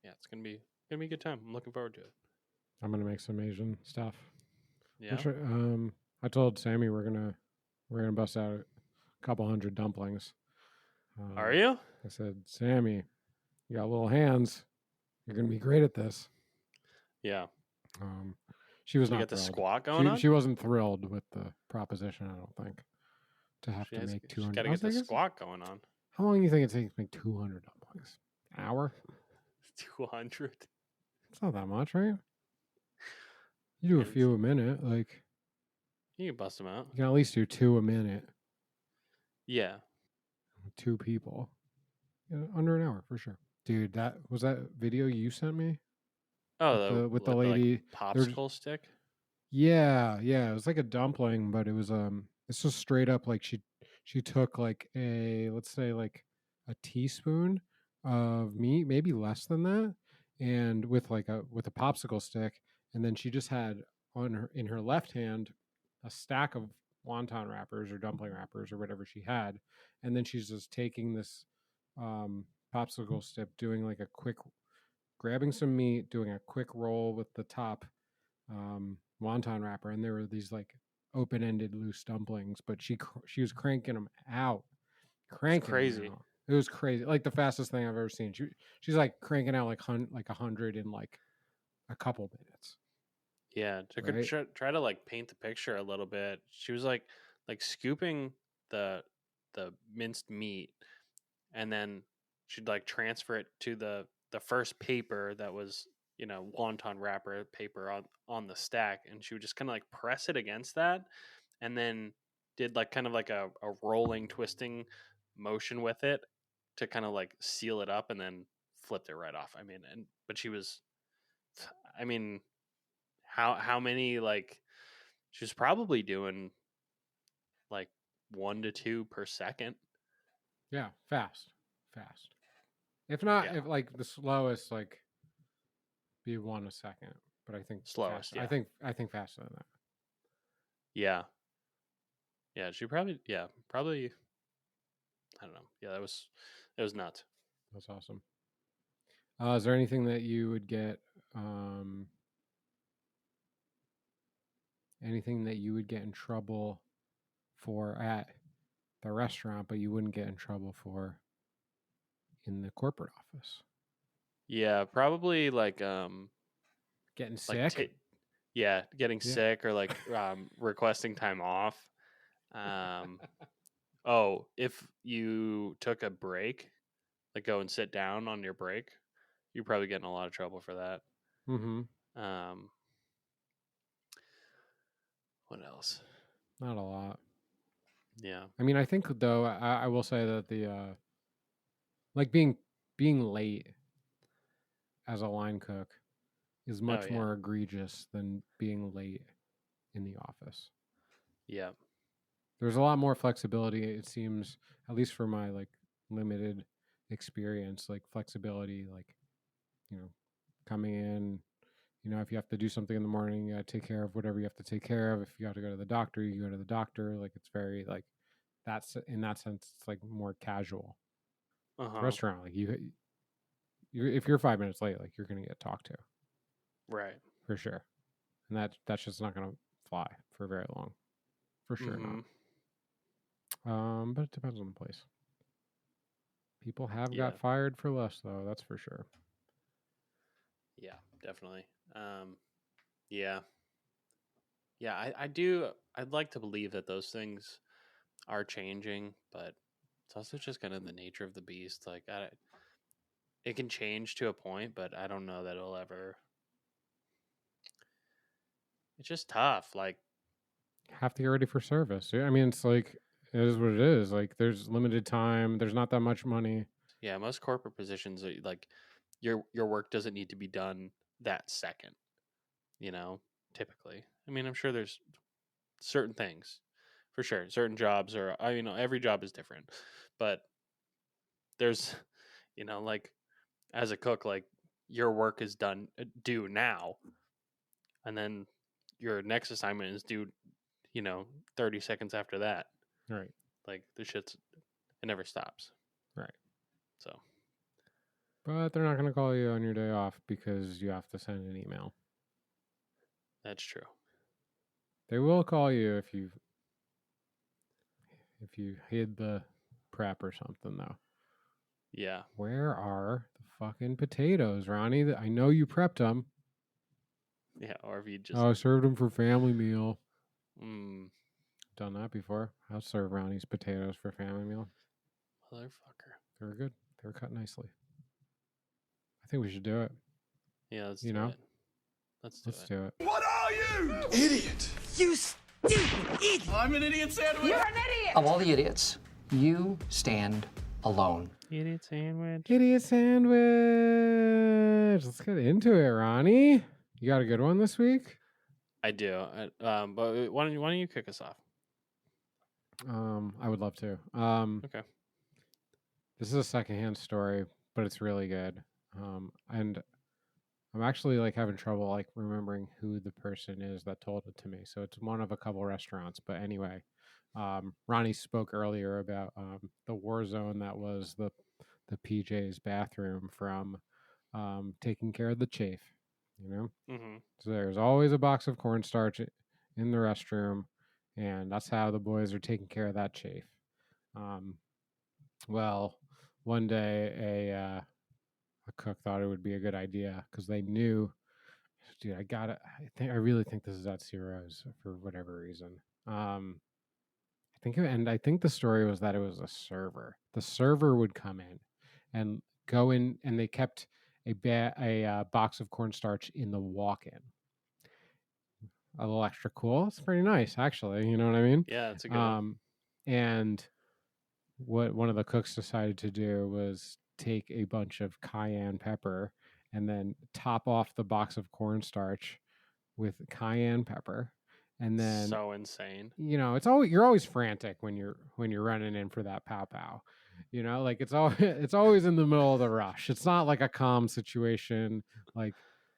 yeah, it's gonna be a good time. I'm looking forward to it. I'm gonna make some Asian stuff. Yeah. I told Sammy we're gonna bust out a couple hundred dumplings. Are you? I said, Sammy, you got little hands. You're gonna be great at this. Yeah. She was You not got the thrilled. squat going on. She wasn't thrilled with the proposition. I don't think to have to make 200. She's got to get the squat going on. How long do you think it takes to make 200 dumplings? An hour? 200. It's not that much, right? You do a few a minute. Like you can bust them out. You can at least do 2 a minute. Yeah. With 2 people. Under an hour for sure. Dude, that video you sent me? Oh, with the lady popsicle stick? Yeah. It was like a dumpling, but it was it's just straight up like she took like let's say like a teaspoon of meat, maybe less than that, and with a popsicle stick, and then she just had in her left hand a stack of wonton wrappers or dumpling wrappers or whatever she had, and then she's just taking this popsicle stick, doing like a quick grabbing some meat, doing a quick roll with the top wonton wrapper, and there were these like open-ended loose dumplings, but she was cranking them out, It's crazy. Them out. It was crazy, like the fastest thing I've ever seen. She's like cranking out like 100 in like a couple minutes. Yeah, to try to like paint the picture a little bit. She was like scooping the minced meat, and then she'd like transfer it to the first paper that was wonton wrapper paper on the stack, and she would just kind of like press it against that, and then did like kind of like a rolling twisting motion with it to kind of like seal it up, and then flipped it right off. But she was, how many, like, she was probably doing like 1 to 2 per second. Yeah, fast. If not, if like the slowest, like be 1 a second, but I think slowest. Faster. Yeah. I think faster than that. Yeah. Yeah, she probably. I don't know. Yeah, it was nuts. That's awesome. Is there anything that you would get? Anything that you would get in trouble for at the restaurant, but you wouldn't get in trouble for in the corporate office? Yeah, probably like getting sick. Getting sick, or like requesting time off. Oh, if you took a break, like go and sit down on your break, you're probably getting a lot of trouble for that. Mm-hmm. What else? Not a lot. Yeah. I mean, I think though I will say that the like being late as a line cook is Oh much yeah. more egregious than being late in the office. Yeah. There's a lot more flexibility, it seems, at least for my like limited experience, like flexibility, like, you know, coming in, you know, if you have to do something in the morning, you gotta take care of whatever you have to take care of. If you have to go to the doctor, you go to the doctor. Like it's very like that's in that sense, it's like more casual. Uh huh. Restaurant, like you if you're 5 minutes late, like you're gonna get talked to Right. for sure, and that's just not gonna fly for very long, for sure Mm-hmm. not. But it depends on the place. People have Yeah. got fired for less, though. That's for sure. Yeah. Definitely. Yeah. Yeah. I do. I'd like to believe that those things are changing, but it's also just kind of the nature of the beast. Like, it can change to a point, but I don't know that it'll ever. It's just tough. Like, Have to get ready for service. I mean, it's like it is what it is. Like there's limited time. There's not that much money. yeah, most corporate positions are like your work doesn't need to be done that second. You know, typically. I mean, I'm sure there's certain things, for sure. Certain jobs are. I mean, every job is different, but there's, like as a cook, like your work is done due now, and then your next assignment is due, 30 seconds after that. Right. Like the shit's it never stops. Right. So But they're not going to call you on your day off because you have to send an email. that's true. They will call you if you hid the prep or something though. Yeah. Where are the fucking potatoes, Ronnie? I know you prepped them. Yeah. Or if you just Oh, I served them for family meal. mm, Done that before. I'll serve Ronnie's potatoes for family meal. motherfucker. They were good. They were cut nicely. I think we should do it. Yeah, let's You do know? it. Let's do Let's it. do it. What are you? Idiot. You stupid idiot! I'm an idiot sandwich. You're an idiot! Of all the idiots, you stand alone. Idiot sandwich. Idiot sandwich. Let's get into it, Ronnie. You got a good one this week? I do. But why don't you kick us off? I would love to. Okay. This is a secondhand story, but it's really good. And I'm actually like having trouble like remembering who the person is that told it to me. So it's one of a couple restaurants. But anyway, Ronnie spoke earlier about the war zone that was the PJ's bathroom from taking care of the chafe. You know, Mm-hmm. so there's always a box of cornstarch in the restroom, and that's how the boys are taking care of that chafe. Well, one day a cook thought it would be a good idea because they knew, dude, I really think this is at Ciro's for whatever reason. I think the story was that it was a server. The server would come in and go in, and they kept a box of cornstarch in the walk-in. A little extra cool. It's pretty nice, actually. You know what I mean? Yeah, it's a good one. And what one of the cooks decided to do was take a bunch of cayenne pepper and then top off the box of cornstarch with cayenne pepper, and then So insane. it's always you're always frantic when you're running in for that pow pow. Like it's always it's always in the middle of the rush. It's not like a calm situation. Like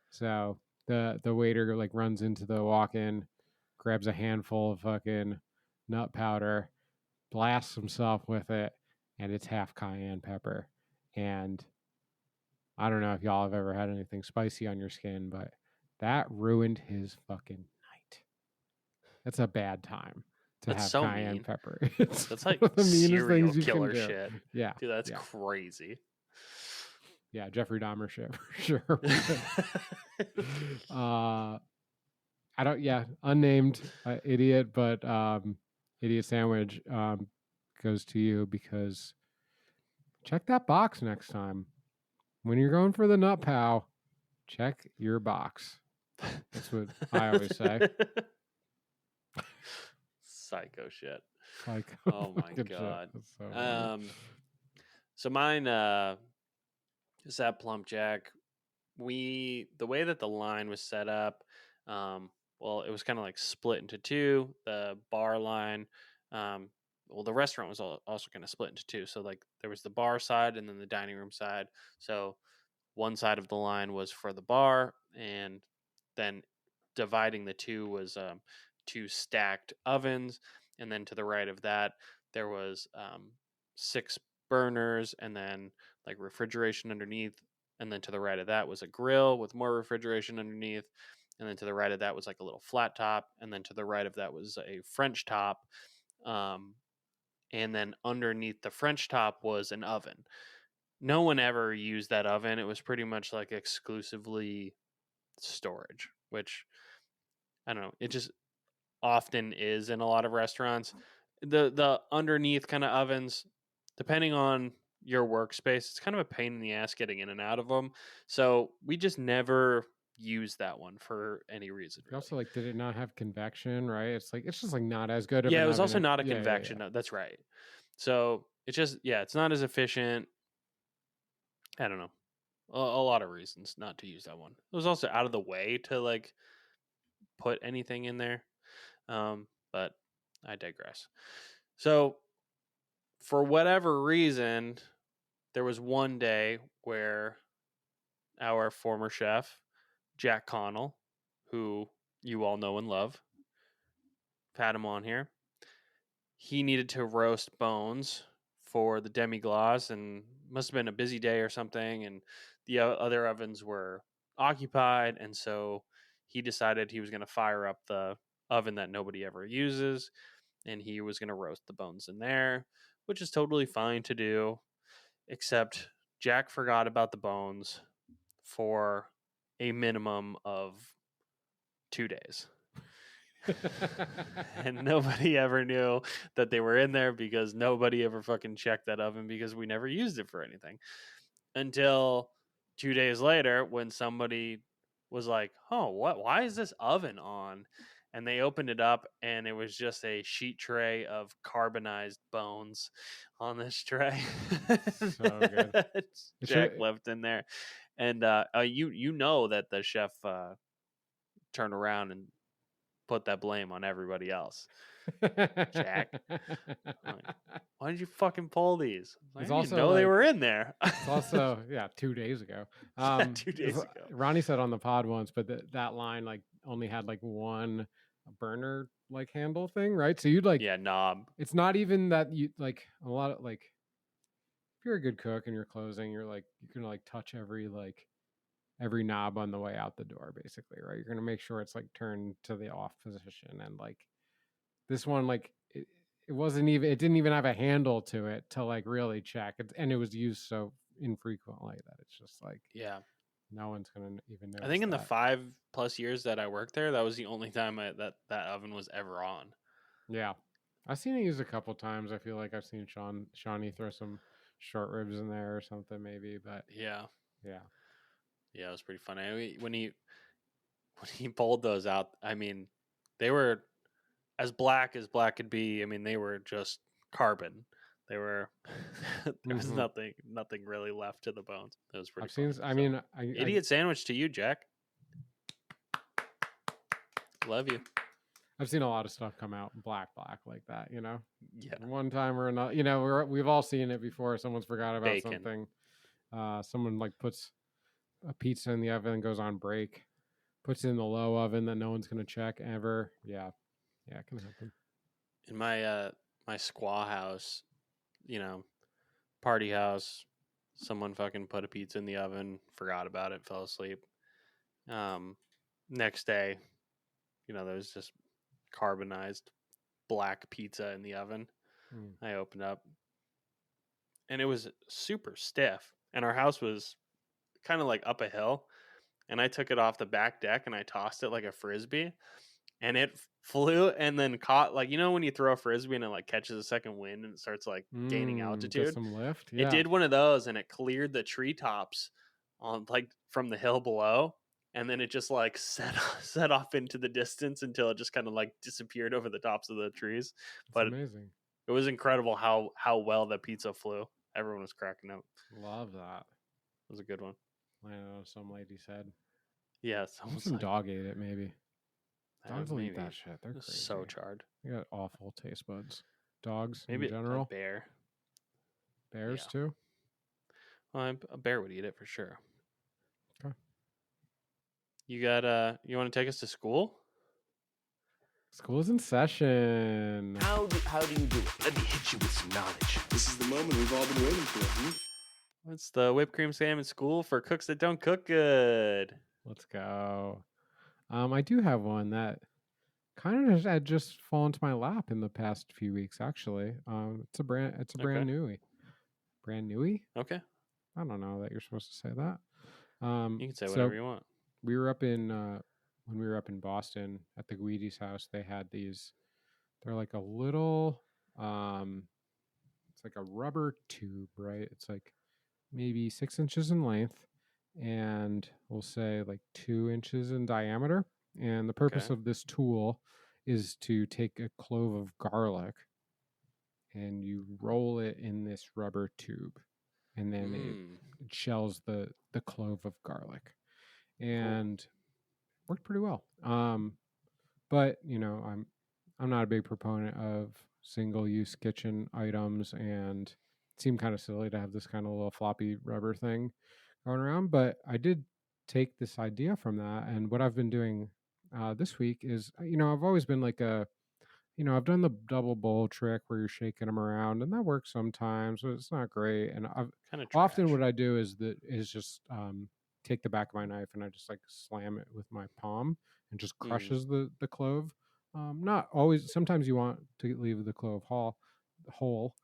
so the waiter like runs into the walk-in, grabs a handful of fucking nut powder, blasts himself with it, and it's half cayenne pepper. And I don't know if y'all have ever had anything spicy on your skin, but that ruined his fucking night. That's a bad time to That's have so cayenne mean. pepper. It's That's one like of the meanest serial things you can killer do. shit. Yeah. Dude, that's yeah. crazy. Yeah, Jeffrey Dahmer shit for sure. I don't. Yeah, unnamed idiot, but idiot sandwich goes to you because check that box next time when you're going for the nut pow. Check your box. That's what I always say. Psycho shit. Like, Oh my fucking shit. God. That's so funny. So mine is that plump jack. The way that the line was set up, well, it was kind of like split into two. The bar line, well, the restaurant was also kind of split into two. So like there was the bar side and then the dining room side. So one side of the line was for the bar, and then dividing the two was two stacked ovens, and then to the right of that there was 6 burners, and then like refrigeration underneath, and then to the right of that was a grill with more refrigeration underneath, and then to the right of that was like a little flat top, and then to the right of that was a French top, um, and then underneath the French top was an oven. No one ever used that oven. It was pretty much like exclusively storage, which I don't know. It just often is in a lot of restaurants. The underneath kind of ovens, depending on your workspace, it's kind of a pain in the ass getting in and out of them. So we just never used that one for any reason. You also, Really. like, did it not have convection, right? It's like, it's just like not as good of Yeah, an it was oven. also not a Yeah, convection. yeah. That's right. So it's just, yeah, it's not as efficient. I don't know. A lot of reasons not to use that one. It was also out of the way to like put anything in there. But I digress. So for whatever reason, there was one day where our former chef, Jack Connell, who you all know and love, had him on here. He needed to roast bones for the demi-glace, and must have been a busy day or something, and the other ovens were occupied, and so he decided he was going to fire up the oven that nobody ever uses, and he was going to roast the bones in there, which is totally fine to do, except Jack forgot about the bones for a minimum of 2 days. And nobody ever knew that they were in there because nobody ever fucking checked that oven because we never used it for anything until 2 days later when somebody was like, "Oh, why is this oven on?" And they opened it up and it was just a sheet tray of carbonized bones on this tray. So good. Jack left in there. And you know that the chef turned around and put that blame on everybody else. Jack, why did you fucking pull these? I It's didn't also know they like- were in there. It's also 2 days ago. 2 days ago. Ronnie said on the pod once, but that line like only had like one burner like handle thing, right? So you'd like, Yeah, knob. it's not even that you like a lot of like, if you're a good cook and you're closing, you're like, you can like touch every knob on the way out the door, basically, right? You're gonna make sure it's like turned to the off position, and like this one, like it wasn't even, it didn't even have a handle to it to like really check it, and it was used so infrequently that it's just like, Yeah. no one's gonna even know. I think in the 5+ years that I worked there, that was the only time that oven was ever on. Yeah, I've seen it used a couple times. I feel like I've seen Shawnee throw some short ribs in there or something, maybe. But Yeah, yeah, it was pretty funny. I mean, when he pulled those out, I mean, they were as black could be. I mean, they were just carbon. They were there was nothing really left to the bones. It was pretty. I've seen. Funny. I mean, idiot sandwich to you, Jack. Love you. I've seen a lot of stuff come out black like that. You know, Yeah. One time or another. You know, we've all seen it before. Someone's forgot about Bacon. something. Someone like puts a pizza in the oven and goes on break, puts it in the low oven that no one's gonna check ever. Yeah, it can happen. In my my squaw house, party house, someone fucking put a pizza in the oven, forgot about it, fell asleep. Next day, there was just carbonized black pizza in the oven. I opened up and it was super stiff, and our house was kind of like up a hill, and I took it off the back deck and I tossed it like a frisbee, and it flew and then caught, like, when you throw a frisbee and it like catches a second wind and it starts like gaining altitude. Get some lift. Yeah. It did one of those and it cleared the treetops on like from the hill below, and then it just like set off into the distance until it just kind of like disappeared over the tops of the trees. That's amazing. It was incredible how well the pizza flew. Everyone was cracking up. Love that. It was a good one. I know some lady said. Yeah, Some like, dog ate it, maybe. Dogs will eat maybe. that shit. They're It was crazy. so charred. They got awful taste buds. Dogs Maybe in general. a bear. Bears Yeah. too. Well, a bear would eat it for sure. Okay. You got you want to take us to school? School's in session. How do you do it? Let me hit you with some knowledge. This is the moment we've all been waiting for. What's the whipped cream salmon school for cooks that don't cook good? Let's go. I do have one that kind of had just fallen to my lap in the past few weeks. Actually, it's a brand newie. Brand newie. Okay. I don't know that you're supposed to say that. You can say whatever you want. We were up in when we were up in Boston at the Guidi's house. They had these. They're like a little. It's like a rubber tube, right? It's like maybe 6 inches in length, and we'll say like 2 inches in diameter. And the purpose of this tool is to take a clove of garlic and you roll it in this rubber tube, and then it shells the clove of garlic, and worked pretty well. But you know, I'm not a big proponent of single-use kitchen items, and it seemed kind of silly to have this kind of little floppy rubber thing going around. But I did take this idea from that, and what I've been doing this week is, you know, I've always been like I've done the double bowl trick where you're shaking them around, and that works sometimes, but it's not great. And I've Kind of often what I do is just take the back of my knife and I just like slam it with my palm and just crushes the clove. Not always. Sometimes you want to leave the clove whole.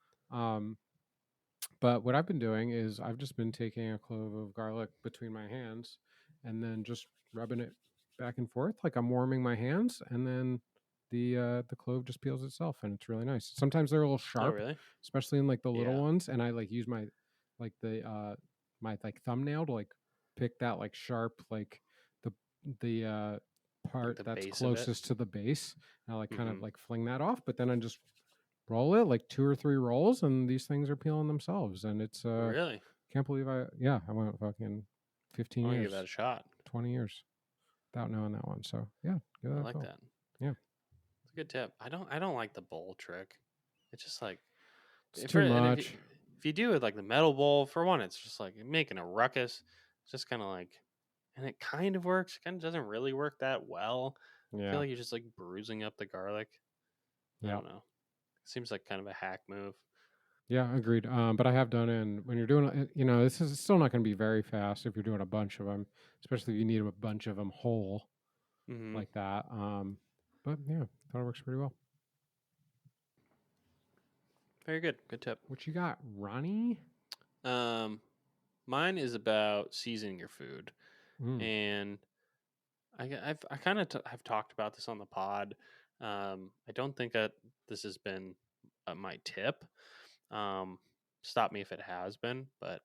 But what I've been doing is I've just been taking a clove of garlic between my hands and then just rubbing it back and forth like I'm warming my hands, and then the clove just peels itself, and it's really nice. Sometimes they're a little sharp, really? especially in like the little ones, and I like use my like my like thumbnail to like pick that like sharp like the part the that's base of it? closest to the base. And I like kind of like fling that off, but then I just roll it like 2 or 3 rolls, and these things are peeling themselves, and it's Really? can't believe I went fucking 15 I'm gonna years, give that a shot. 20 years without knowing that one. So yeah, give that I a like go. that. Yeah, it's a good tip. I don't like the bowl trick. It's just like it's too much. If you do it like the metal bowl, for one, it's just like making a ruckus. It's just kind of like, and it kind of works. It kind of doesn't really work that well. I Yeah, feel like you're just like bruising up the garlic. I yeah, don't know. Seems like kind of a hack move. yeah, agreed. But I have done it, and when you're doing it, you know, this is still not going to be very fast if you're doing a bunch of them, especially if you need a bunch of them whole like that. But yeah, thought it works pretty well. Very good. Good tip. What you got, Ronnie? Mine is about seasoning your food, and I kind of have talked about this on the pod. I don't think that this has been my tip. Stop me if it has been, but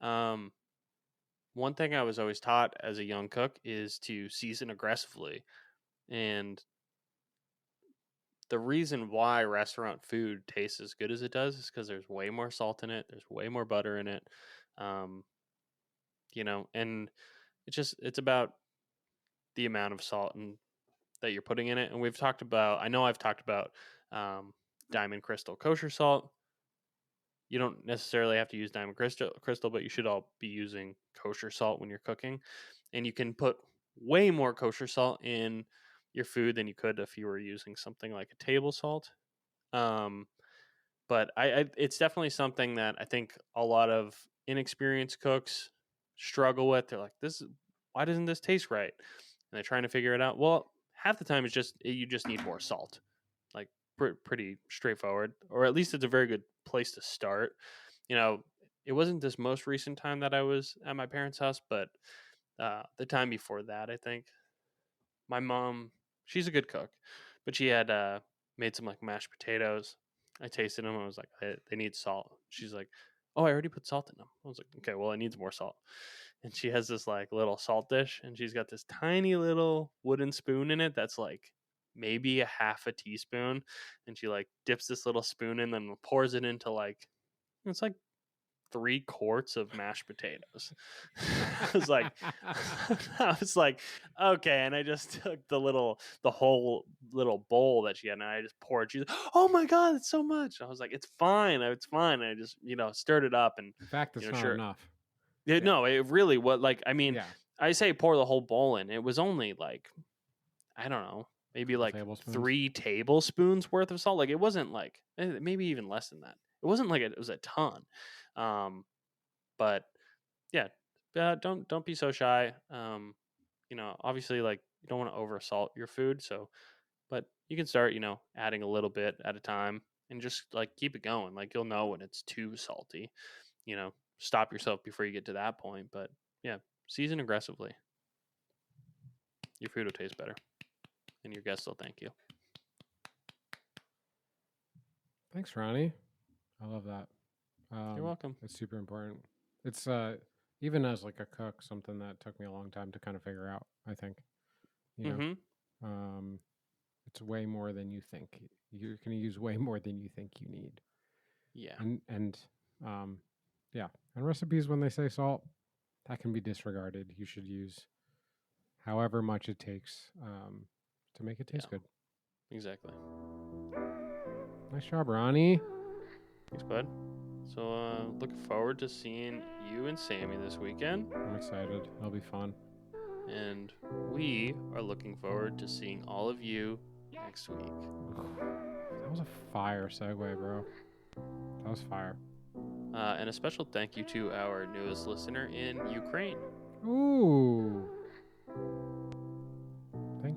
one thing I was always taught as a young cook is to season aggressively, and the reason why restaurant food tastes as good as it does is because there's way more salt in it, there's way more butter in it, you know, and it's about the amount of salt that you're putting in it. And I've talked about Diamond Crystal kosher salt. You don't necessarily have to use Diamond Crystal, but you should all be using kosher salt when you're cooking. And you can put way more kosher salt in your food than you could if you were using something like a table salt. But it's definitely something that I think a lot of inexperienced cooks struggle with. They're like, why doesn't this taste right? And they're trying to figure it out. Well, half the time you just need more salt. Like pretty straightforward, or at least it's a very good place to start. You know, it wasn't this most recent time that I was at my parents' house, but the time before that, I think my mom, she's a good cook, but she had made some like mashed potatoes. I tasted them. I was like, they need salt. She's like, oh, I already put salt in them. I was like, okay, well, it needs more salt. And she has this like little salt dish, and she's got this tiny little wooden spoon in it that's like maybe a half a teaspoon, and she like dips this little spoon in and pours it into like, it's like 3 quarts of mashed potatoes. I was like, okay. And I just took the whole little bowl that she had, and I just poured. She's like, oh my God, it's so much. I was like, it's fine. It's fine. And I just, stirred it up, and In fact, it's not sure. enough. No, it really was like, I mean, Yeah. I say pour the whole bowl in. It was only like, I don't know, maybe like Tablespoons? 3 tablespoons worth of salt. Like it wasn't like, maybe even less than that. It wasn't like it was a ton. But yeah, don't be so shy. Obviously, like, you don't want to over salt your food. So, but you can start, adding a little bit at a time, and just like keep it going. Like, you'll know when it's too salty. Stop yourself before you get to that point. But yeah, season aggressively. Your food will taste better, and your guests will thank you. Thanks, Ronnie. I love that. You're welcome. It's super important. It's even as like a cook, something that took me a long time to kind of figure out. I think, it's way more than you think. You're going to use way more than you think you need. Yeah. And recipes, when they say salt, that can be disregarded. You should use however much it takes to make it taste good. Exactly. Nice job, Ronnie. Thanks, bud. So, looking forward to seeing you and Sammy this weekend. I'm excited. It'll be fun. And we are looking forward to seeing all of you next week. That was a fire segue, bro. That was fire. And a special thank you to our newest listener in Ukraine. Ooh.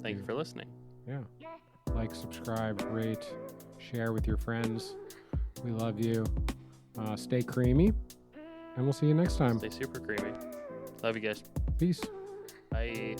Thank you for listening. Yeah. Like, subscribe, rate, share with your friends. We love you. Stay creamy, and we'll see you next time. Stay super creamy. Love you guys. Peace. Bye.